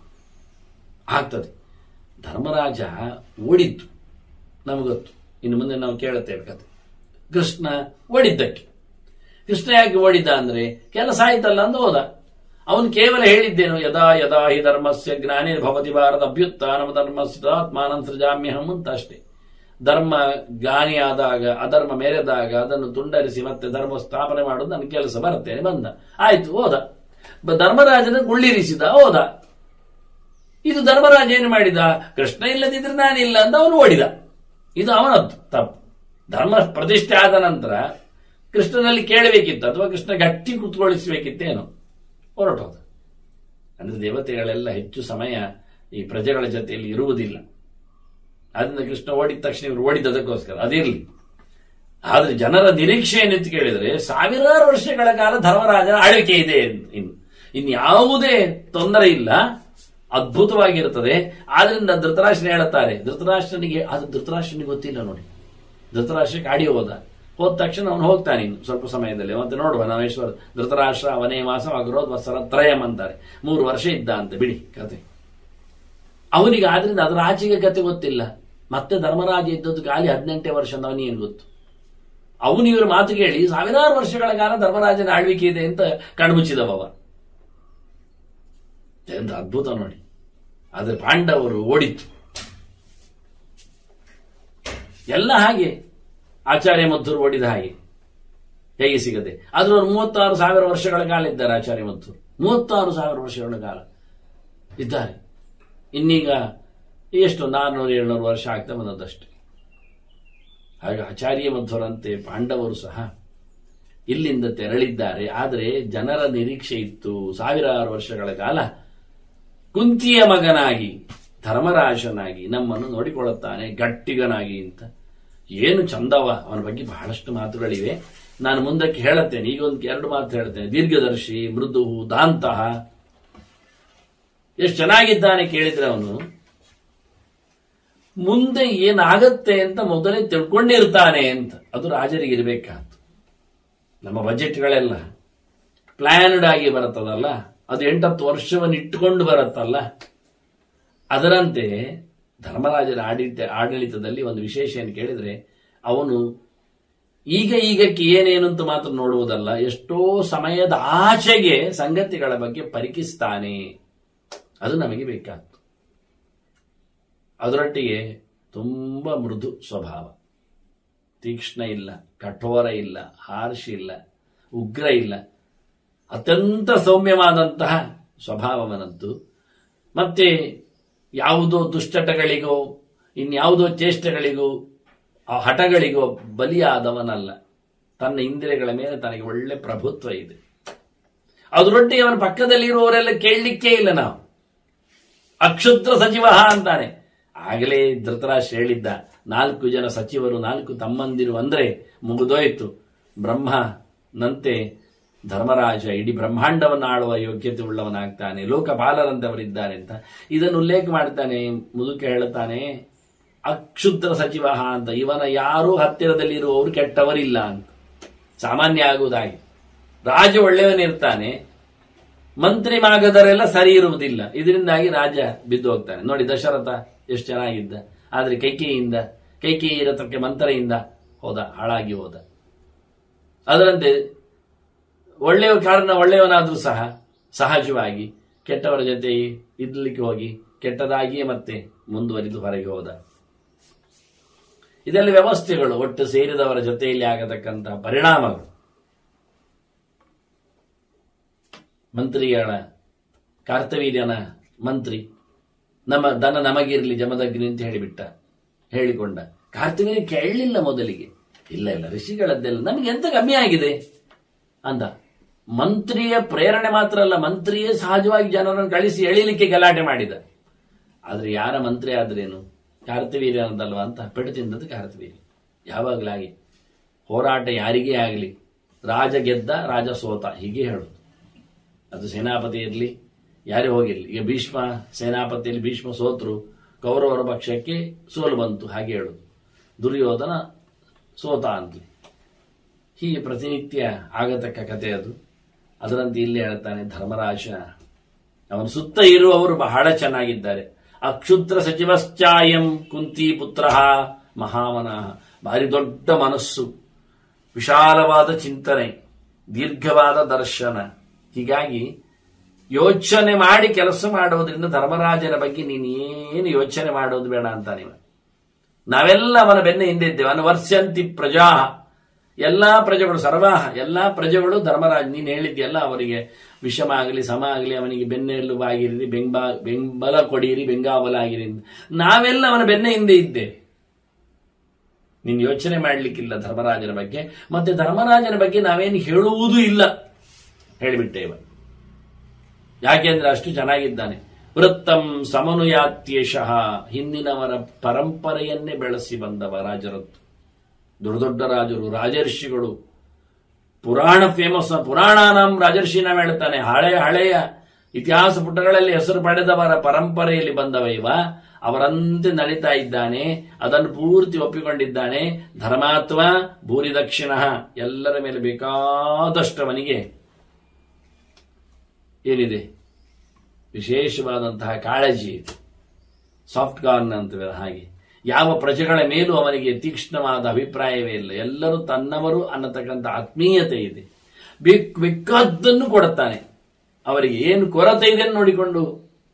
ಆಗ್ತದೆ. ಧರ್ಮರಾಜ ಓಡಿದ್ದು ನಮಗೊತ್ತು, ಇನ್ನು ಮುಂದೆ ನಾವು ಕೇಳುತ್ತೇವೆ ಕತೆ. ಕೃಷ್ಣ ಓಡಿದ್ದಕ್ಕೆ. ಕೃಷ್ಣ ಯಾಕೆ ಓಡಿದ್ದ ಅಂದ್ರೆ ಕೆಲಸ ಆಯ್ತಲ್ಲ ಅಂತ ಹೋದ. ಅವನು ಕೇವಲ ಹೇಳಿದ್ದೇನು, ಯದಾ ಯದಾ ಹಿ ಧರ್ಮಸ್ಯ ಜ್ಞಾನೇ ಭವತಿ ಭಾರತ ಅಭ್ಯುತ್ಥಾನಂ ಧರ್ಮಸ್ಯ ಆತ್ಮಾನಂ ಸೃಜಾಮ್ಯಹಂ ಅಂತ ಅಷ್ಟೇ. ಧರ್ಮ ಜ್ಞಾನಿಯಾದಾಗ, ಅಧರ್ಮ ಮೆರೆದಾಗ ಅದನ್ನು ತುಂಡರಿಸಿ ಮತ್ತೆ ಧರ್ಮ ಸ್ಥಾಪನೆ ಮಾಡೋದು ನನ್ನ ಕೆಲಸ, ಬರ್ತೇನೆ ಬಂದ, ಆಯ್ತು ಹೋದ. ಧರ್ಮರಾಜನ ಗುಳ್ಳಿರಿಸಿದ, ಹೋದ. ಇದು ಧರ್ಮರಾಜ ಏನು ಮಾಡಿದ, ಕೃಷ್ಣ ಇಲ್ಲದಿದ್ರೆ ನಾನಿಲ್ಲ ಅಂತ ಅವನು ಓಡಿದ. ಇದು ಅವನದ್ದು ತಪ್ಪು. ಧರ್ಮ ಪ್ರತಿಷ್ಠೆ ಆದ ನಂತರ ಕೃಷ್ಣನಲ್ಲಿ ಕೇಳಬೇಕಿತ್ತು, ಅಥವಾ ಕೃಷ್ಣ ಗಟ್ಟಿ ಕುತ್ಕೊಳಿಸಬೇಕಿತ್ತೇನೋ, ಹೊರಟೋದ. ಅಂದ್ರೆ ದೇವತೆಗಳೆಲ್ಲ ಹೆಚ್ಚು ಸಮಯ ಈ ಪ್ರಜೆಗಳ ಜೊತೆಯಲ್ಲಿ ಇರುವುದಿಲ್ಲ. ಆದ್ರಿಂದ ಕೃಷ್ಣ ಓಡಿದ ತಕ್ಷಣ ಇವರು ಓಡಿದ್ದದಕ್ಕೋಸ್ಕರ ಅದಿರಲಿ. ಆದ್ರೆ ಜನರ ನಿರೀಕ್ಷೆ ಏನಿತ್ತು ಕೇಳಿದ್ರೆ, ಸಾವಿರಾರು ವರ್ಷಗಳ ಕಾಲ ಧರ್ಮರಾಜನ ಆಳ್ವಿಕೆ ಇದೆ, ಇನ್ಯಾವುದೇ ತೊಂದರೆ ಇಲ್ಲ, ಅದ್ಭುತವಾಗಿರುತ್ತದೆ. ಆದ್ರಿಂದ ಧೃತರಾಷ್ಟ್ರನ ಹೇಳುತ್ತಾರೆ, ಧೃತರಾಷ್ಟ್ರನಿಗೆ ಗೊತ್ತಿಲ್ಲ ನೋಡಿ. ಧೃತರಾಷ್ಟ್ರಕ್ಕೆ ಆಡಿ ಹೋದ ತಕ್ಷಣ ಅವನು ಹೋಗ್ತಾನೆ ಇನ್ನು ಸ್ವಲ್ಪ ಸಮಯದಲ್ಲಿ. ಮತ್ತೆ ನೋಡುವ ನಾವೇಶ್ವರ ಧೃತರಾಷ್ಟ್ರ ಅವನೇ ವಾಸ ಅಗ್ರೋದ್ ವತ್ಸರ ತ್ರಯಂ ಅಂತಾರೆ, 3 ವರ್ಷ ಇದ್ದ ಅಂತ ಬಿಡಿ ಕತೆ. ಅವನಿಗೆ ಆದ್ರಿಂದ ಅದರ ಆಚೆಗೆ ಕತೆ ಗೊತ್ತಿಲ್ಲ. ಮತ್ತೆ ಧರ್ಮರಾಜ ಇದ್ದದ್ದು ಖಾಲಿ 18 ವರ್ಷ ಅಂತ ಅವನಿಗೇನು ಗೊತ್ತು. ಅವನು ಇವರು ಮಾತು ಕೇಳಿ ಸಾವಿರಾರು ವರ್ಷಗಳ ಕಾಲ ಧರ್ಮರಾಜನ ಆಳ್ವಿಕೆ ಇದೆ ಅಂತ ಕಣ್ಮುಚ್ಚಿದವ. ಎಂತ ಅದ್ಭುತ ನೋಡಿ. ಆದ್ರೆ ಪಾಂಡವರು ಓಡಿತ್ತು ಎಲ್ಲ ಹಾಗೆ. ಆಚಾರ್ಯ ಮಧ್ವರು ಓಡಿದ ಹಾಗೆ ಹೇಗೆ ಸಿಗದೆ. ಆದ್ರೂ ಅವರು 36,000 ವರ್ಷಗಳ ಕಾಲ ಇದ್ದಾರೆ. ಆಚಾರ್ಯ ಮಧ್ವರು 36,000 ವರ್ಷಗಳ ಕಾಲ ಇದ್ದಾರೆ. ಇನ್ನೀಗ ಎಷ್ಟು 400-700 ವರ್ಷ ಆಗ್ತಾ ಬಂದದ್ದಷ್ಟೇ. ಹಾಗೆ ಆಚಾರ್ಯ ಮಧ್ವರಂತೆ ಪಾಂಡವರು ಸಹ ಇಲ್ಲಿಂದ ತೆರಳಿದ್ದಾರೆ. ಆದರೆ ಜನರ ನಿರೀಕ್ಷೆ ಇತ್ತು, ಸಾವಿರಾರು ವರ್ಷಗಳ ಕಾಲ ಕುಂತಿಯ ಮಗನಾಗಿ ಧರ್ಮರಾಜನಾಗಿ ನಮ್ಮನ್ನು ನೋಡಿಕೊಳ್ಳುತ್ತಾನೆ ಗಟ್ಟಿಗನಾಗಿ ಅಂತ. ಏನು ಚಂದವ, ಅವನ ಬಗ್ಗೆ ಬಹಳಷ್ಟು ಮಾತುಗಳಿವೆ, ನಾನು ಮುಂದಕ್ಕೆ ಹೇಳುತ್ತೇನೆ. ಈಗ ಒಂದು 2 ಮಾತು ಹೇಳ್ತೇನೆ. ದೀರ್ಘದರ್ಶಿ, ಮೃದು, ದಾಂತಹ, ಎಷ್ಟು ಚೆನ್ನಾಗಿದ್ದಾನೆ ಕೇಳಿದ್ರೆ ಅವನು ಮುಂದೆ ಏನಾಗತ್ತೆ ಅಂತ ಮೊದಲೇ ತಿಳ್ಕೊಂಡಿರ್ತಾನೆ ಅಂತ. ಅದು ರಾಜರಿಗೆ ಇರಬೇಕಾದ್ದು. ನಮ್ಮ ಬಜೆಟ್ಗಳೆಲ್ಲ ಪ್ಲಾನ್ಡ್ ಆಗಿ ಬರುತ್ತದಲ್ಲ, ಅದು 8-10 ವರ್ಷವನ್ನು ಇಟ್ಟುಕೊಂಡು ಬರುತ್ತಲ್ಲ, ಅದರಂತೆ ಧರ್ಮರಾಜನ ಆಡಳಿತದಲ್ಲಿ ಒಂದು ವಿಶೇಷ ಏನು ಕೇಳಿದ್ರೆ, ಅವನು ಈಗಕ್ಕೆ ಏನೇನು ಅಂತ ಮಾತ್ರ ನೋಡುವುದಲ್ಲ, ಎಷ್ಟೋ ಸಮಯದ ಆಚೆಗೆ ಸಂಗತಿಗಳ ಬಗ್ಗೆ ಪರಿಕಿಸ್ತಾನೆ. ಅದು ನಮಗೆ ಬೇಕಾದ್ದು. ಅದರೊಟ್ಟಿಗೆ ತುಂಬಾ ಮೃದು ಸ್ವಭಾವ, ತೀಕ್ಷ್ಣ ಇಲ್ಲ, ಕಠೋರ ಇಲ್ಲ, ಹಾರ್ಷ್ ಇಲ್ಲ, ಉಗ್ರ ಇಲ್ಲ, ಅತ್ಯಂತ ಸೌಮ್ಯವಾದಂತಹ ಸ್ವಭಾವವನದ್ದು. ಮತ್ತೆ ಯಾವುದೋ ದುಶ್ಚಟಗಳಿಗೋ ಇನ್ಯಾವುದೋ ಚೇಷ್ಟೆಗಳಿಗೋ ಆ ಹಠಗಳಿಗೋ ಬಲಿಯಾದವನಲ್ಲ. ತನ್ನ ಇಂದ್ರಿಯಗಳ ಮೇಲೆ ತನಗೆ ಒಳ್ಳೆ ಪ್ರಭುತ್ವ ಇದೆ. ಅದರೊಟ್ಟಿಗೆ ಅವನ ಪಕ್ಕದಲ್ಲಿರುವವರೆಲ್ಲ ಕೇಳಲಿಕ್ಕೇ ಇಲ್ಲ. ನಾವು ಅಕ್ಷುದ್ರ ಸಚಿವ ಅಂತಾನೆ. ಆಗಲೇ ಧೃತರಾಷ್ಟ್ರ ಹೇಳಿದ್ದ, 4 ಜನ ಸಚಿವರು, 4 ತಮ್ಮಂದಿರು ಅಂದ್ರೆ ಮುಗಿದೋಯ್ತು. ಬ್ರಹ್ಮನಂತೆ ಧರ್ಮರಾಜ ಇಡೀ ಬ್ರಹ್ಮಾಂಡವನ್ನು ಆಳುವ ಯೋಗ್ಯತೆ ಉಳ್ಳವನಾಗ್ತಾನೆ, ಲೋಕಪಾಲರಂತವರಿದ್ದಾರೆ ಅಂತ ಇದನ್ನು ಉಲ್ಲೇಖ ಮಾಡ್ತಾನೆ. ಮುದುಕೆ ಹೇಳುತ್ತಾನೆ, ಅಕ್ಷುದ್ರ ಸಚಿವ ಅಂತ. ಇವನ ಯಾರೂ ಹತ್ತಿರದಲ್ಲಿ ಇರುವವರು ಕೆಟ್ಟವರಿಲ್ಲ ಅಂತ. ಸಾಮಾನ್ಯ ಆಗುವುದಾಗಿ ರಾಜ ಒಳ್ಳೆಯವನಿರ್ತಾನೆ, ಮಂತ್ರಿ ಮಾಗದರೆಲ್ಲ ಸರಿ ಇರುವುದಿಲ್ಲ. ಇದರಿಂದಾಗಿ ರಾಜ ಬಿದ್ದು ಹೋಗ್ತಾನೆ. ನೋಡಿ ದಶರಥ ಎಷ್ಟು ಚೆನ್ನಾಗಿದ್ದ, ಆದ್ರೆ ಕೈಕೇಯಿ ರಥಕ್ಕೆ ಮಂತ್ರೆಯಿಂದ ಹೋದ, ಹಾಳಾಗಿ ಹೋದ. ಅದರಂತೆ ಒಳ್ಳೆಯವನಾದ್ರೂ ಸಹ ಸಹಜವಾಗಿ ಕೆಟ್ಟವರ ಜೊತೆ ಇದ್ಲಿಕ್ಕೆ ಹೋಗಿ ಕೆಟ್ಟದಾಗಿಯೇ ಮತ್ತೆ ಮುಂದುವರಿದು ಹೊರಗೆ ಹೋದ. ಇದೆಲ್ಲ ವ್ಯವಸ್ಥೆಗಳು, ಒಟ್ಟು ಸೇರಿದವರ ಜೊತೆಯಲ್ಲಿ ಆಗತಕ್ಕಂತಹ ಪರಿಣಾಮಗಳು. ಮಂತ್ರಿಗಳ ಕಾರ್ತವೀರ್ಯನ ಮಂತ್ರಿ ನಮ್ಮ ದನ ನಮಗಿರ್ಲಿ ಜಮದಗ್ನಿ ಅಂತ ಹೇಳಿಕೊಂಡ. ಕಾರ್ತವೀರ್ಯ ಕೇಳಲಿಲ್ಲ ಮೊದಲಿಗೆ. ಇಲ್ಲ ಋಷಿಗಳದ್ದೆಲ್ಲ ನಮಗೆ ಎಂತ ಕಮ್ಮಿ ಆಗಿದೆ ಅಂದ. ಮಂತ್ರಿಯ ಪ್ರೇರಣೆ ಮಾತ್ರ ಅಲ್ಲ, ಮಂತ್ರಿಯೇ ಸಹಜವಾಗಿ ಜನರನ್ನು ಕಳಿಸಿ ಎಳಿಲಿಕ್ಕೆ ಗಲಾಟೆ ಮಾಡಿದ. ಆದ್ರೆ ಯಾರ ಮಂತ್ರಿ ಆದ್ರೇನು, ಕಾರ್ತವೀರ್ಯ ಅನ್ನದಲ್ವಾ ಅಂತ ಪೆಟ್ಟು ತಿಂದದ್ದು ಕಾರ್ತವೀರ್ಯ. ಯಾವಾಗಲಾಗಿ ಹೋರಾಟ ಯಾರಿಗೇ ಆಗಲಿ, ರಾಜ ಗೆದ್ದ ರಾಜ ಸೋತ ಹೀಗೆ ಹೇಳುದು. ಅದು ಸೇನಾಪತಿ ಇರಲಿ ಯಾರೇ ಹೋಗಿರ್ಲಿ. ಈಗ ಭೀಷ್ಮ ಸೇನಾಪತಿಯಲ್ಲಿ ಭೀಷ್ಮ ಸೋತರು, ಕೌರವರ ಪಕ್ಷಕ್ಕೆ ಸೋಲು ಬಂತು ಹಾಗೆ ಹೇಳುದು. ದುರ್ಯೋಧನ ಸೋತ ಅಂತ ಹೀಗೆ ಪ್ರತಿನಿತ್ಯ ಆಗತಕ್ಕ ಕಥೆ ಅದು. ಅದರಂತೆ ಇಲ್ಲಿ ಹೇಳ್ತಾನೆ ಧರ್ಮರಾಜ, ಅವನ ಸುತ್ತ ಇರುವವರು ಬಹಳ ಚೆನ್ನಾಗಿದ್ದಾರೆ. ಅಕ್ಷುದ್ರ ಸಚಿವಶ್ಚಾಯಂ ಕುಂತಿ ಪುತ್ರ ಮಹಾಮನಃ. ಭಾರಿ ದೊಡ್ಡ ಮನಸ್ಸು, ವಿಶಾಲವಾದ ಚಿಂತನೆ, ದೀರ್ಘವಾದ ದರ್ಶನ. ಹೀಗಾಗಿ ಯೋಚನೆ ಮಾಡಿ ಕೆಲಸ ಮಾಡೋದ್ರಿಂದ ಧರ್ಮರಾಜನ ಬಗ್ಗೆ ನೀನೇನು ಯೋಚನೆ ಮಾಡೋದು ಬೇಡ ಅಂತ ನೀವು. ನಾವೆಲ್ಲ ಅವನ ಬೆನ್ನ ಹಿಂದೆ ಇದ್ದೇವೆ. ಅನುವರ್ಷಂತಿ ಪ್ರಜಾ, ಎಲ್ಲಾ ಪ್ರಜೆಗಳು, ಸರ್ವಾಹ ಎಲ್ಲಾ ಪ್ರಜೆಗಳು ಧರ್ಮರಾಜ, ನೀನು ಹೇಳಿದ್ಯಲ್ಲ ಅವರಿಗೆ ವಿಷಮ ಆಗಲಿ ಸಮ ಆಗಲಿ ಅವನಿಗೆ ಬೆನ್ನೆಲುಬಾಗಿರಿ, ಬೆಂಬಲ ಕೊಡಿರಿ, ಬೆಂಗಾವಲಾಗಿರಿ. ನಾವೆಲ್ಲ ಅವನ ಬೆನ್ನ ಹಿಂದೆ ಇದ್ದೇವೆ. ನೀನು ಯೋಚನೆ ಮಾಡಲಿಕ್ಕಿಲ್ಲ ಧರ್ಮರಾಜನ ಬಗ್ಗೆ. ಮತ್ತೆ ಧರ್ಮರಾಜನ ಬಗ್ಗೆ ನಾವೇನು ಹೇಳುವುದೂ ಇಲ್ಲ, ಹೇಳಿಬಿಟ್ಟೇವ. ಯಾಕೆಂದ್ರೆ ಅಷ್ಟು ಚೆನ್ನಾಗಿದ್ದಾನೆ. ವೃತ್ತಂ ಸಮನುಯಾತ್ಯೇಷಃ, ಹಿಂದಿನವರ ಪರಂಪರೆಯನ್ನೇ ಬೆಳೆಸಿ ಬಂದವ ರಾಜರದ್ದು. ದೊಡ್ಡ ದೊಡ್ಡ ರಾಜರು, ರಾಜರ್ಷಿಗಳು, ಪುರಾಣ ಫೇಮಸ್, ಪುರಾಣಾನಾಂ ರಾಜರ್ಷಿನ ಹೇಳ್ತಾನೆ. ಹಳೆಯ ಇತಿಹಾಸ ಪುಟಗಳಲ್ಲಿ ಹೆಸರು ಪಡೆದವರ ಪರಂಪರೆಯಲ್ಲಿ ಬಂದವ ಇವ. ಅವರಂತೆ ನಡೀತಾ ಇದ್ದಾನೆ, ಅದನ್ನು ಪೂರ್ತಿ ಒಪ್ಪಿಕೊಂಡಿದ್ದಾನೆ. ಧರ್ಮಾತ್ಮ ಭೂರಿ ದಕ್ಷಿಣ, ಎಲ್ಲರ ಮೇಲೆ ಬೇಕಾದಷ್ಟವನಿಗೆ ಏನಿದೆ ವಿಶೇಷವಾದಂತಹ ಕಾಳಜಿ ಇದೆ. ಸಾಫ್ಟ್ ಕಾರ್ನ್ ಅಂತೇವೆ ಹಾಗೆ. ಯಾವ ಪ್ರಜೆಗಳ ಮೇಲೂ ಅವನಿಗೆ ತೀಕ್ಷ್ಣವಾದ ಅಭಿಪ್ರಾಯವೇ ಇಲ್ಲ. ಎಲ್ಲರೂ ತನ್ನವರು ಅನ್ನತಕ್ಕಂಥ ಆತ್ಮೀಯತೆ ಇದೆ. ಬೇಕಾದ್ದನ್ನು ಕೊಡುತ್ತಾನೆ. ಅವರಿಗೆ ಏನು ಕೊರತೆ ಇದೆ ನೋಡಿಕೊಂಡು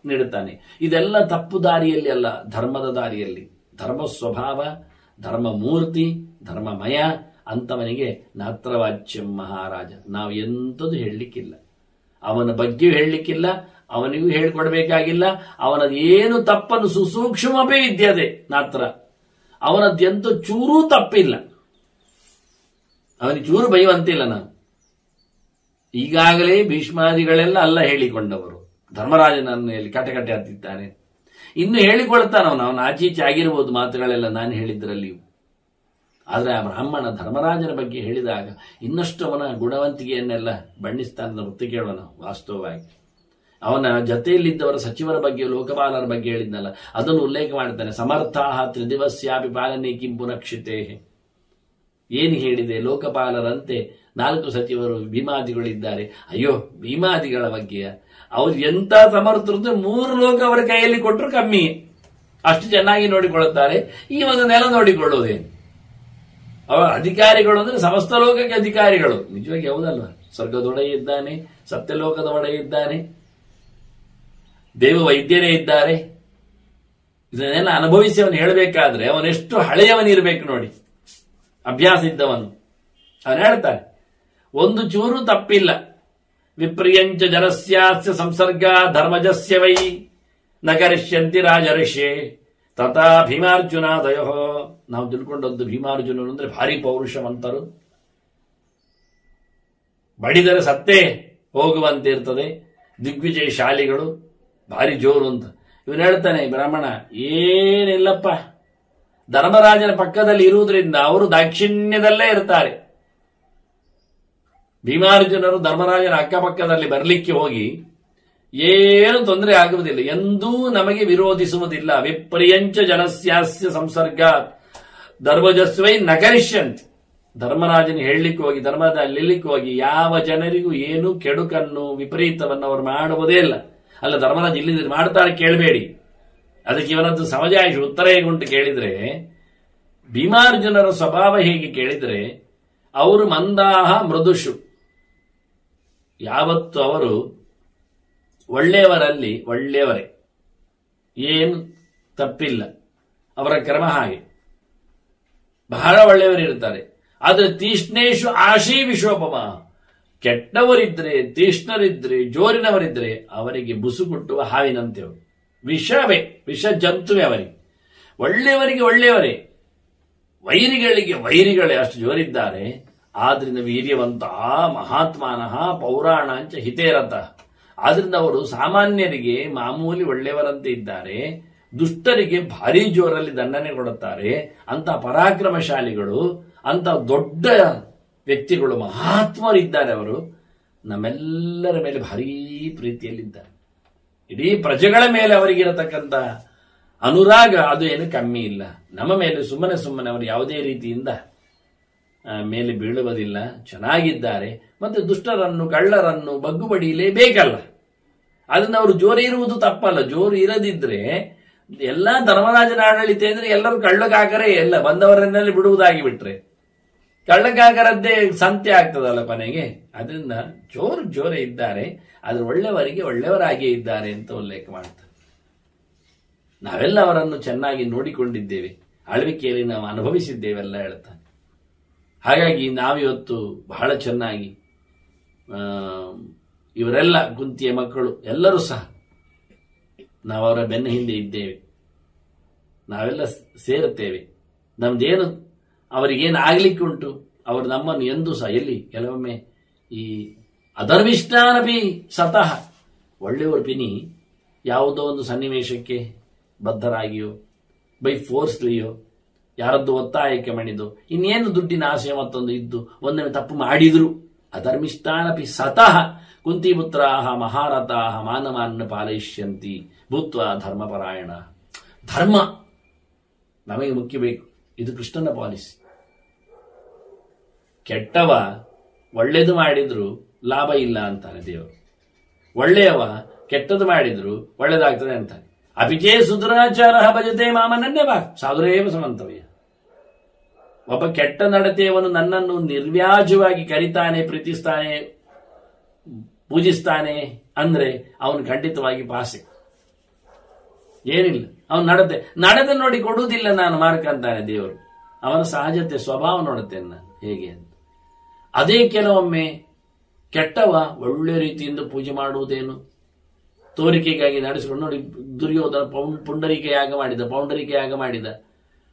ನೀಡುತ್ತಾನೆ. ಇದೆಲ್ಲ ತಪ್ಪು ದಾರಿಯಲ್ಲಿ ಅಲ್ಲ, ಧರ್ಮದ ದಾರಿಯಲ್ಲಿ. ಧರ್ಮ ಸ್ವಭಾವ, ಧರ್ಮ ಮೂರ್ತಿ, ಧರ್ಮಮಯ ಅಂತವನಿಗೆ ನಾತ್ರವಾಚ್ಯಂ ಮಹಾರಾಜ. ನಾವು ಎಂಥದ್ದು ಹೇಳಲಿಕ್ಕಿಲ್ಲ, ಅವನ ಬಗ್ಗೆಯೂ ಹೇಳಲಿಕ್ಕಿಲ್ಲ, ಅವನಿಗೂ ಹೇಳಿಕೊಡ್ಬೇಕಾಗಿಲ್ಲ. ಅವನದು ಏನು ತಪ್ಪನ್ನು ಸುಸೂಕ್ಷ್ಮವೇ ಇದ್ಯದೆ ನಾತ್ರ. ಅವನದ್ದೆಂತ ಚೂರೂ ತಪ್ಪಿಲ್ಲ, ಅವನಿಗೆ ಚೂರು ಬೈಯುವಂತಿಲ್ಲ. ನಾವು ಈಗಾಗಲೇ ಭೀಷ್ಮಾದಿಗಳೆಲ್ಲ ಅಲ್ಲ ಹೇಳಿಕೊಂಡವರು. ಧರ್ಮರಾಜನನ್ನು ಇಲ್ಲಿ ಕಟಕಟೆ ಹತ್ತಿದ್ದಾನೆ. ಇನ್ನು ಹೇಳಿಕೊಳ್ತಾನವನು, ಅವನ ಆಚೀಚೆ ಆಗಿರ್ಬೋದು ಮಾತುಗಳೆಲ್ಲ ನಾನು ಹೇಳಿದ್ರಲ್ಲಿಯೂ. ಆದರೆ ಆ ಬ್ರಾಹ್ಮಣ ಧರ್ಮರಾಜನ ಬಗ್ಗೆ ಹೇಳಿದಾಗ ಇನ್ನಷ್ಟು ಅವನ ಗುಣವಂತಿಕೆಯನ್ನೆಲ್ಲ ಬಣ್ಣಿಸ್ತಾನೆ. ವೃತ್ತಿ ಕೇಳೋಣ. ವಾಸ್ತವವಾಗಿ ಅವನ ಜತೆಯಲ್ಲಿದ್ದವರ ಸಚಿವರ ಬಗ್ಗೆ, ಲೋಕಪಾಲರ ಬಗ್ಗೆ ಹೇಳಿದ್ನಲ್ಲ, ಅದನ್ನು ಉಲ್ಲೇಖ ಮಾಡ್ತಾನೆ. ಸಮರ್ಥಾಹ ತ್ರಿದಿವಸ್ಯಾಪಿ ಪಾಲನೆ ಕಿಂ ಪುನಕ್ಷಿತೇ. ಏನು ಹೇಳಿದೆ? ಲೋಕಪಾಲರಂತೆ 4 ಸಚಿವರು ಭೀಮಾದಿಗಳಿದ್ದಾರೆ. ಅಯ್ಯೋ, ಭೀಮಾದಿಗಳ ಬಗ್ಗೆ ಅವ್ರು ಎಂತ ಸಮರ್ಥರು, 3 ಲೋಕ ಅವರ ಕೈಯಲ್ಲಿ ಕೊಟ್ಟರು ಕಮ್ಮಿ. ಅಷ್ಟು ಚೆನ್ನಾಗಿ ನೋಡಿಕೊಳ್ಳುತ್ತಾರೆ. ಈ ಒಂದು ನೆಲ ನೋಡಿಕೊಳ್ಳುವುದೇನು? ಅವರ ಅಧಿಕಾರಿಗಳು ಅಂದ್ರೆ ಸಮಸ್ತ ಲೋಕಕ್ಕೆ ಅಧಿಕಾರಿಗಳು. ನಿಜವಾಗಿ ಹೌದಲ್ವ? ಸ್ವರ್ಗದೊಡೆಯ ಇದ್ದಾನೆ, ಸತ್ಯಲೋಕದ ಒಡೆಯ ಇದ್ದಾನೆ, ದೇವ ವೈದ್ಯರೇ ಇದ್ದಾರೆ. ಇದನ್ನೆಲ್ಲ ಅನುಭವಿಸಿ ಅವನು ಹೇಳಬೇಕಾದ್ರೆ ಅವನೆಷ್ಟು ಹಳೆಯವನಿರ್ಬೇಕು ನೋಡಿ, ಅಭ್ಯಾಸ ಇದ್ದವನು. ಅವನು ಹೇಳ್ತಾರೆ, ಒಂದು ಚೂರು ತಪ್ಪಿಲ್ಲ. ವಿಪ್ರಿಯಂಚ ಜನಸ್ಯಾಸ್ಯ ಸಂಸರ್ಗ ಧರ್ಮಜಸ್ಯ ವೈ ನ ಕರಿಷ್ಯಂತಿ ರಾಜರ್ಷೇ ತಥಾ ಭೀಮಾರ್ಜುನಾದಯೋ. ನಾವು ತಿಳ್ಕೊಂಡದ್ದು ಭೀಮಾರ್ಜುನರು ಅಂದ್ರೆ ಭಾರಿ ಪೌರುಷವಂತರು, ಬಡಿದರೆ ಸತ್ತೇ ಹೋಗುವಂತಿರ್ತದೆ, ದಿಗ್ವಿಜಯಶಾಲಿಗಳು, ಭಾರಿ ಜೋರು ಅಂತ. ಇವನು ಹೇಳ್ತಾನೆ ಬ್ರಾಹ್ಮಣ, ಏನಿಲ್ಲಪ್ಪ, ಧರ್ಮರಾಜನ ಪಕ್ಕದಲ್ಲಿ ಇರುವುದರಿಂದ ಅವರು ದಾಕ್ಷಿಣ್ಯದಲ್ಲೇ ಇರ್ತಾರೆ. ಭೀಮಾರ್ಜುನರು ಧರ್ಮರಾಜನ ಅಕ್ಕಪಕ್ಕದಲ್ಲಿ ಬರಲಿಕ್ಕೆ ಹೋಗಿ ಏನು ತೊಂದರೆ ಆಗುವುದಿಲ್ಲ, ಎಂದೂ ನಮಗೆ ವಿರೋಧಿಸುವುದಿಲ್ಲ. ವಿಪ್ರಿಯಂಚ ಜನಸ್ಯಾಸ್ಯ ಸಂಸರ್ಗ ಧರ್ಮಜಸ್ವೈ ನಗರಿಷ್ಯಂತಿ. ಧರ್ಮರಾಜನ ಹೇಳಲಿಕ್ಕೆ ಹೋಗಿ, ಧರ್ಮದಲ್ಲಿ ಹೋಗಿ ಯಾವ ಜನರಿಗೂ ಏನು ಕೆಡುಕನ್ನು ವಿಪರೀತವನ್ನು ಅವರು ಮಾಡುವುದೇ ಇಲ್ಲ. ಅಲ್ಲ, ಧರ್ಮರಾಜ ಇಲ್ಲಿ ಮಾಡ್ತಾರೆ ಕೇಳಬೇಡಿ. ಅದಕ್ಕೆ ಇವನದ್ದು ಸಮಜಾಯಿಷ ಉತ್ತರ ಹೇಗುಂಟು ಕೇಳಿದ್ರೆ, ಭೀಮಾರ್ಜುನರ ಸ್ವಭಾವ ಹೇಗೆ ಕೇಳಿದ್ರೆ, ಅವರು ಮಂದಾಹ ಮೃದುಷು. ಯಾವತ್ತು ಅವರು ಒಳ್ಳೆಯವರಲ್ಲಿ ಒಳ್ಳೆಯವರೇ, ಏನು ತಪ್ಪಿಲ್ಲ, ಅವರ ಕ್ರಮ ಹಾಗೆ, ಬಹಳ ಒಳ್ಳೆಯವರಿರ್ತಾರೆ. ಆದರೆ ತೀಕ್ಷ್ಣೇಶು ಆಶೀ ವಿಶೋಪಮ, ಕೆಟ್ಟವರಿದ್ರೆ, ತೀಕ್ಷ್ಣರಿದ್ರೆ, ಜೋರಿನವರಿದ್ರೆ ಅವರಿಗೆ ಬುಸು ಕೊಟ್ಟುವ ಹಾವಿನಂತೆ ಅವರು. ವಿಷವೇ, ವಿಷ ಜಂತುವೆ ಅವರಿಗೆ. ಒಳ್ಳೆಯವರಿಗೆ ಒಳ್ಳೆಯವರೇ, ವೈರಿಗಳಿಗೆ ವೈರಿಗಳೇ ಅಷ್ಟು ಜೋರಿದ್ದಾರೆ. ಆದ್ರಿಂದ ವೀರ್ಯವಂತ ಮಹಾತ್ಮಾನಃ ಪೌರಾಣಾಂಚ ಹಿತೇರಥ. ಆದ್ರಿಂದ ಅವರು ಸಾಮಾನ್ಯರಿಗೆ ಮಾಮೂಲಿ ಒಳ್ಳೆಯವರಂತೆ ಇದ್ದಾರೆ, ದುಷ್ಟರಿಗೆ ಭಾರಿ ಜೋರಲ್ಲಿ ದಂಡನೆ ಕೊಡುತ್ತಾರೆ. ಅಂತ ಪರಾಕ್ರಮಶಾಲಿಗಳು, ಅಂತ ದೊಡ್ಡ ವ್ಯಕ್ತಿಗಳು, ಮಹಾತ್ಮರಿದ್ದಾರೆ. ಅವರು ನಮ್ಮೆಲ್ಲರ ಮೇಲೆ ಭಾರೀ ಪ್ರೀತಿಯಲ್ಲಿದ್ದಾರೆ. ಇಡೀ ಪ್ರಜೆಗಳ ಮೇಲೆ ಅವರಿಗಿರತಕ್ಕಂಥ ಅನುರಾಗ ಅದು ಏನು ಕಮ್ಮಿ ಇಲ್ಲ. ನಮ್ಮ ಮೇಲೆ ಸುಮ್ಮನೆ ಅವರು ಯಾವುದೇ ರೀತಿಯಿಂದ ಮೇಲೆ ಬೀಳುವುದಿಲ್ಲ. ಚೆನ್ನಾಗಿದ್ದಾರೆ. ಮತ್ತೆ ದುಷ್ಟರನ್ನು, ಕಳ್ಳರನ್ನು ಬಗ್ಗು ಬಡಿಯಲೇಬೇಕಲ್ಲ. ಅದನ್ನ ಅವರು ಜೋರು ಇರುವುದು ತಪ್ಪಲ್ಲ. ಜೋರು ಇರದಿದ್ರೆ ಎಲ್ಲಾ ಧರ್ಮರಾಜನ ಆಡಳಿತ ಅಂದ್ರೆ ಎಲ್ಲರೂ ಕಳ್ಳಕಾಕರೇ, ಎಲ್ಲ ಬಂದವರನ್ನೆಲ್ಲ ಬಿಡುವುದಾಗಿ ಬಿಟ್ರೆ ಕಳ್ಳಕಾಕರದ್ದೇ ಸಂತೆ ಆಗ್ತದಲ್ಲ ಕೊನೆಗೆ. ಅದರಿಂದ ಜೋರೇ ಇದ್ದಾರೆ, ಆದ್ರೆ ಒಳ್ಳೆಯವರಿಗೆ ಒಳ್ಳೆಯವರಾಗಿಯೇ ಇದ್ದಾರೆ ಅಂತ ಉಲ್ಲೇಖ ಮಾಡ್ತಾರೆ. ನಾವೆಲ್ಲ ಅವರನ್ನು ಚೆನ್ನಾಗಿ ನೋಡಿಕೊಂಡಿದ್ದೇವೆ, ಆಳ್ವಿಕೆಯಲ್ಲಿ ನಾವು ಅನುಭವಿಸಿದ್ದೇವೆಲ್ಲ ಹೇಳ್ತಾನೆ. ಹಾಗಾಗಿ ನಾವಿವತ್ತು ಬಹಳ ಚೆನ್ನಾಗಿ ಇವರೆಲ್ಲ ಕುಂತಿಯ ಮಕ್ಕಳು ಎಲ್ಲರೂ ಸಹ ನಾವು ಅವರ ಬೆನ್ನ ಹಿಂದೆ ಇದ್ದೇವೆ, ನಾವೆಲ್ಲ ಸೇರುತ್ತೇವೆ. ನಮ್ದೇನು ಅವರಿಗೇನು ಆಗ್ಲಿಕ್ಕೆ ಉಂಟು, ಅವರು ನಮ್ಮನ್ನು ಎಂದೂ ಸಹ ಎಲ್ಲಿ ಕೆಲವೊಮ್ಮೆ ಈ ಅಧರ್ಮಿಷ್ಟಾನಪಿ ಸತಃ ಒಳ್ಳೆಯವರು ಪಿನಿ ಯಾವುದೋ ಒಂದು ಸನ್ನಿವೇಶಕ್ಕೆ ಬದ್ಧರಾಗಿಯೋ ಬೈ ಫೋರ್ಸ್ಲಿಯೋ ಯಾರದ್ದು ಒತ್ತಾಯಕ್ಕೆ ಮಣಿದು ಇನ್ನೇನು ದುಡ್ಡಿನ ಆಸೆ ಮತ್ತೊಂದು ಇದ್ದು ಒಂದೊಮ್ಮೆ ತಪ್ಪು ಮಾಡಿದ್ರು ಅಧರ್ಮಿಷ್ಟಾನಪಿ ಸತಃ ಕುಂತಿಪುತ್ರಾಹ ಮಹಾರಥಾಹ ಮಾನವಾನ್ನ ಪಾಲಯಿಷ್ಯಂತಿ ಭೂತ್ವ ಧರ್ಮಪರಾಯಣ. ಧರ್ಮ ನಮಗೆ ಮುಖ್ಯ ಬೇಕು, ಇದು ಕೃಷ್ಣನ ಪಾಲಿಸಿ. ಕೆಟ್ಟವ ಒಳ್ಳೇದು ಮಾಡಿದ್ರು ಲಾಭ ಇಲ್ಲ ಅಂತಾನೆ ದೇವರು, ಒಳ್ಳೆಯವ ಕೆಟ್ಟದ್ದು ಮಾಡಿದ್ರು ಒಳ್ಳೇದಾಗ್ತದೆ ಅಂತಾನೆ. ಅಪಿಚೇ ಸುದುರಾಚಾರ ಭಜತೆ ಮಾಮನನ್ನೇ ಬಾ ಸಾಧುರೇವ ಸಮಂತವ್ಯ. ಒಬ್ಬ ಕೆಟ್ಟ ನಡತೆಯವನು ನನ್ನನ್ನು ನಿರ್ವ್ಯಾಜವಾಗಿ ಕರಿತಾನೆ, ಪ್ರೀತಿಸ್ತಾನೆ, ಪೂಜಿಸ್ತಾನೆ ಅಂದ್ರೆ ಅವನು ಖಂಡಿತವಾಗಿ ಪಾಸೆ, ಏನಿಲ್ಲ. ಅವನು ನಡತೆ ನೋಡಿ ಕೊಡುವುದಿಲ್ಲ ನಾನು ಮಾರ್ಕ ಅಂತಾನೆ ದೇವರು. ಅವನ ಸಹಜತೆ ಸ್ವಭಾವ ನೋಡುತ್ತೇನೆ ನಾನು ಹೇಗೆ ಅಂತ. ಅದೇ ಕೆಲವೊಮ್ಮೆ ಕೆಟ್ಟವ ಒಳ್ಳೆ ರೀತಿಯಿಂದ ಪೂಜೆ ಮಾಡುವುದೇನು ತೋರಿಕೆಗಾಗಿ ನಡೆಸಿಕೊಂಡು ನೋಡಿ. ದುರ್ಯೋಧನ ಪುಂಡರಿಕೆ ಯಾಗ ಮಾಡಿದ,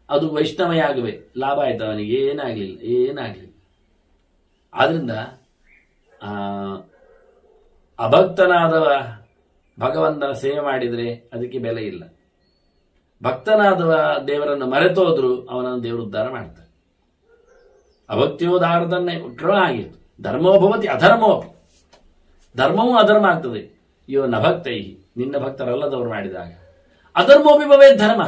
ಅದು ವೈಷ್ಣವ ಯಾಗವೇ, ಲಾಭ ಆಯ್ತು ಅವನಿಗೆ, ಏನಾಗ್ಲಿಲ್ಲ. ಆದ್ರಿಂದ ಅಭಕ್ತನಾದವ ಭಗವಂತನ ಸೇವೆ ಮಾಡಿದ್ರೆ ಅದಕ್ಕೆ ಬೆಲೆ ಇಲ್ಲ. ಭಕ್ತನಾದವ ದೇವರನ್ನು ಮರೆತೋದ್ರು ಅವನನ್ನು ದೇವರು ಉದ್ಧಾರ ಮಾಡ್ತಾರೆ. ಅಭಕ್ತಿಯೋದಾರದನ್ನೇ ಕ್ರಮ ಆಗಿತ್ತು. ಧರ್ಮೋಭವತಿ ಅಧರ್ಮೋಪಿ, ಧರ್ಮವೂ ಅಧರ್ಮ ಆಗ್ತದೆ. ಇವ ನಭಕ್ತೈ, ನಿನ್ನ ಭಕ್ತರಲ್ಲದವರು ಮಾಡಿದಾಗ. ಅಧರ್ಮೋಪಿ ಭವೇ ಧರ್ಮ,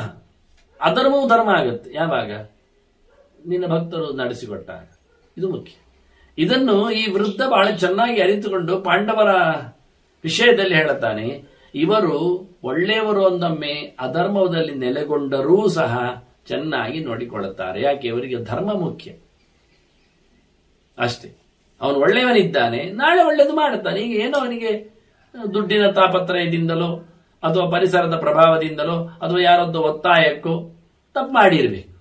ಅಧರ್ಮವೂ ಧರ್ಮ ಆಗುತ್ತೆ ಯಾವಾಗ ನಿನ್ನ ಭಕ್ತರು ನಡೆಸಿಕೊಟ್ಟಾಗ. ಇದು ಮುಖ್ಯ. ಇದನ್ನು ಈ ವೃದ್ಧ ಬಹಳ ಚೆನ್ನಾಗಿ ಅರಿತುಕೊಂಡು ಪಾಂಡವರ ವಿಷಯದಲ್ಲಿ ಹೇಳುತ್ತಾನೆ. ಇವರು ಒಳ್ಳೆಯವರು ಒಂದೊಮ್ಮೆ ಅಧರ್ಮದಲ್ಲಿ ನೆಲೆಗೊಂಡರೂ ಸಹ ಚೆನ್ನಾಗಿ ನೋಡಿಕೊಳ್ಳುತ್ತಾರೆ. ಯಾಕೆ? ಇವರಿಗೆ ಧರ್ಮ ಮುಖ್ಯ ಅಷ್ಟೇ. ಅವನು ಒಳ್ಳೆಯವನಿದ್ದಾನೆ, ನಾಳೆ ಒಳ್ಳೆಯದು ಮಾಡುತ್ತಾನೆ. ಈಗ ಏನೋ ಅವನಿಗೆ ದುಡ್ಡಿನ ತಾಪತ್ರಯದಿಂದಲೋ ಅಥವಾ ಪರಿಸರದ ಪ್ರಭಾವದಿಂದಲೋ ಅಥವಾ ಯಾರದ್ದೋ ಒತ್ತಾಯಕ್ಕೋ ತಪ್ಪು ಮಾಡಿರ್ಬೇಕು.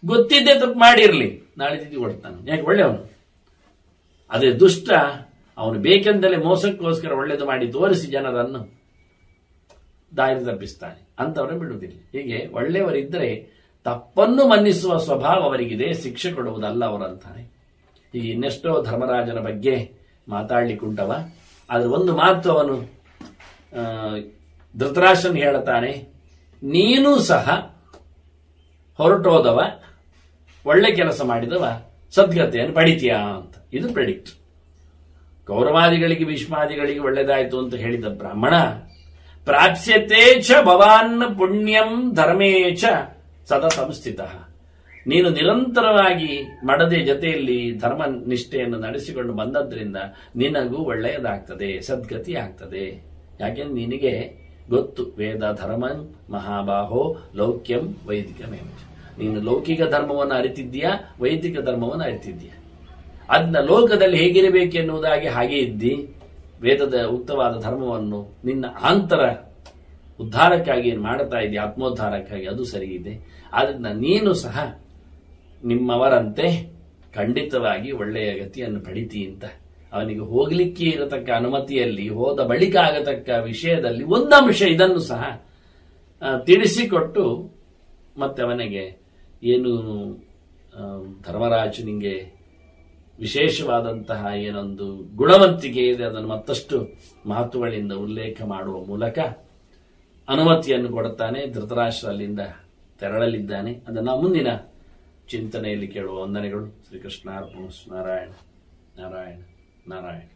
ಗೊತ್ತಿದ್ದೇ ತಪ್ಪು ಮಾಡಿರ್ಲಿ, ನಾಳೆ ತಿದ್ದಿ ಕೊಡ್ತಾನೆ. ಯಾಕೆ? ಒಳ್ಳೆಯವನು. ಅದೇ ದುಷ್ಟ, ಅವನು ಬೇಕೆಂದಲೇ ಮೋಸಕ್ಕೋಸ್ಕರ ಒಳ್ಳೆಯದು ಮಾಡಿ ತೋರಿಸಿ ಜನರನ್ನು ದಾರಿ ತಪ್ಪಿಸ್ತಾನೆ, ಅಂತವರನ್ನು ಬಿಡುವುದಿಲ್ಲ. ಹೀಗೆ ಒಳ್ಳೆಯವರಿದ್ದರೆ ತಪ್ಪನ್ನು ಮನ್ನಿಸುವ ಸ್ವಭಾವ ಅವರಿಗಿದೆ, ಶಿಕ್ಷೆ ಕೊಡುವುದಲ್ಲ ಅವರಂತಾನೆ. ಈಗ ಇನ್ನೆಷ್ಟೋ ಧರ್ಮರಾಜನ ಬಗ್ಗೆ ಮಾತಾಡ್ಲಿಕ್ಕುಂಟವ. ಆದ್ರೆ ಒಂದು ಮಾತು ಅವನು ಧೃತರಾಷ್ಟ್ರನ್ ಹೇಳುತ್ತಾನೆ, ನೀನು ಸಹ ಹೊರಟೋದವ, ಒಳ್ಳೆ ಕೆಲಸ ಮಾಡಿದವ ಸದ್ಗತೆಯನ್ನು ಪಡಿತೀಯಾ ಅಂತ. ಇದು ಪ್ರೆಡಿಕ್ಟ್. ಕೌರವಾದಿಗಳಿಗೆ ಭೀಷ್ಮಾದಿಗಳಿಗೆ ಒಳ್ಳೆದಾಯ್ತು ಅಂತ ಹೇಳಿದ ಬ್ರಾಹ್ಮಣ, ಪ್ರಾಪ್ಸ್ಯತೆ ಚ ಭವಾನ್ ಪುಣ್ಯಂ ಧರ್ಮೇ ಚ ಸತತಂ ಸ್ಥಿತಃ. ನೀನು ನಿರಂತರವಾಗಿ ಮಡದೆ ಜೊತೆಯಲ್ಲಿ ಧರ್ಮ ನಿಷ್ಠೆಯನ್ನು ನಡೆಸಿಕೊಂಡು ಬಂದದ್ರಿಂದ ನಿನಗೂ ಒಳ್ಳೆಯದಾಗ್ತದೆ, ಸದ್ಗತಿ ಆಗ್ತದೆ. ಯಾಕೆಂದ್ರೆ ನಿನಗೆ ಗೊತ್ತು, ವೇದ ಧರ್ಮಂ ಮಹಾಬಾಹೋ ಲೌಕ್ಯಂ ವೈದಿಕಮೇವ. ನೀನು ಲೌಕಿಕ ಧರ್ಮವನ್ನು ಅರಿತಿದ್ದೀಯಾ, ವೈದಿಕ ಧರ್ಮವನ್ನು ಅರಿತಿದ್ದೀಯಾ. ಅದನ್ನ ಲೋಕದಲ್ಲಿ ಹೇಗಿರಬೇಕೆನ್ನುವುದಾಗಿ ಹಾಗೆ ಇದ್ದಿ ವೇದದ ಉಕ್ತವಾದ ಧರ್ಮವನ್ನು ನಿನ್ನ ಆಂತರ ಉದ್ಧಾರಕ್ಕಾಗಿ ಏನು ಮಾಡುತ್ತಾ ಇದೆಯಾ, ಆತ್ಮೋದ್ಧಾರಕ್ಕಾಗಿ, ಅದು ಸರಿ ಇದೆ. ಆದ್ರಿಂದ ನೀನು ಸಹ ನಿಮ್ಮವರಂತೆ ಖಂಡಿತವಾಗಿ ಒಳ್ಳೆಯ ಗತಿಯನ್ನು ಪಡಿತಿ ಅಂತ ಅವನಿಗೆ ಹೋಗ್ಲಿಕ್ಕೆ ಇರತಕ್ಕ ಅನುಮತಿಯಲ್ಲಿ ಹೋದ ಬಳಿಕ ಆಗತಕ್ಕ ವಿಷಯದಲ್ಲಿ ಒಂದಂಶ ಇದನ್ನು ಸಹ ತಿಳಿಸಿಕೊಟ್ಟು ಮತ್ತೆ ಅವನಿಗೆ ಏನು ಧರ್ಮರಾಜನಿಗೆ ವಿಶೇಷವಾದಂತಹ ಏನೊಂದು ಗುಣವಂತಿಕೆ ಇದೆ ಅದನ್ನು ಮತ್ತಷ್ಟು ಮಾತುಗಳಿಂದ ಉಲ್ಲೇಖ ಮಾಡುವ ಮೂಲಕ ಅನುಮತಿಯನ್ನು ಕೊಡುತ್ತಾನೆ. ಧೃತರಾಷ್ಟ್ರ ಅಲ್ಲಿಂದ ತೆರಳಲಿದ್ದಾನೆ. ಅದನ್ನು ಮುಂದಿನ ಚಿಂತನೆಯಲ್ಲಿ ಕೇಳುವ ವಂದನೆಗಳು. ಶ್ರೀಕೃಷ್ಣಾರ್ಪಣಮಸ್ತು. ನಾರಾಯಣ ನಾರಾಯಣ ನಾರಾಯಣ.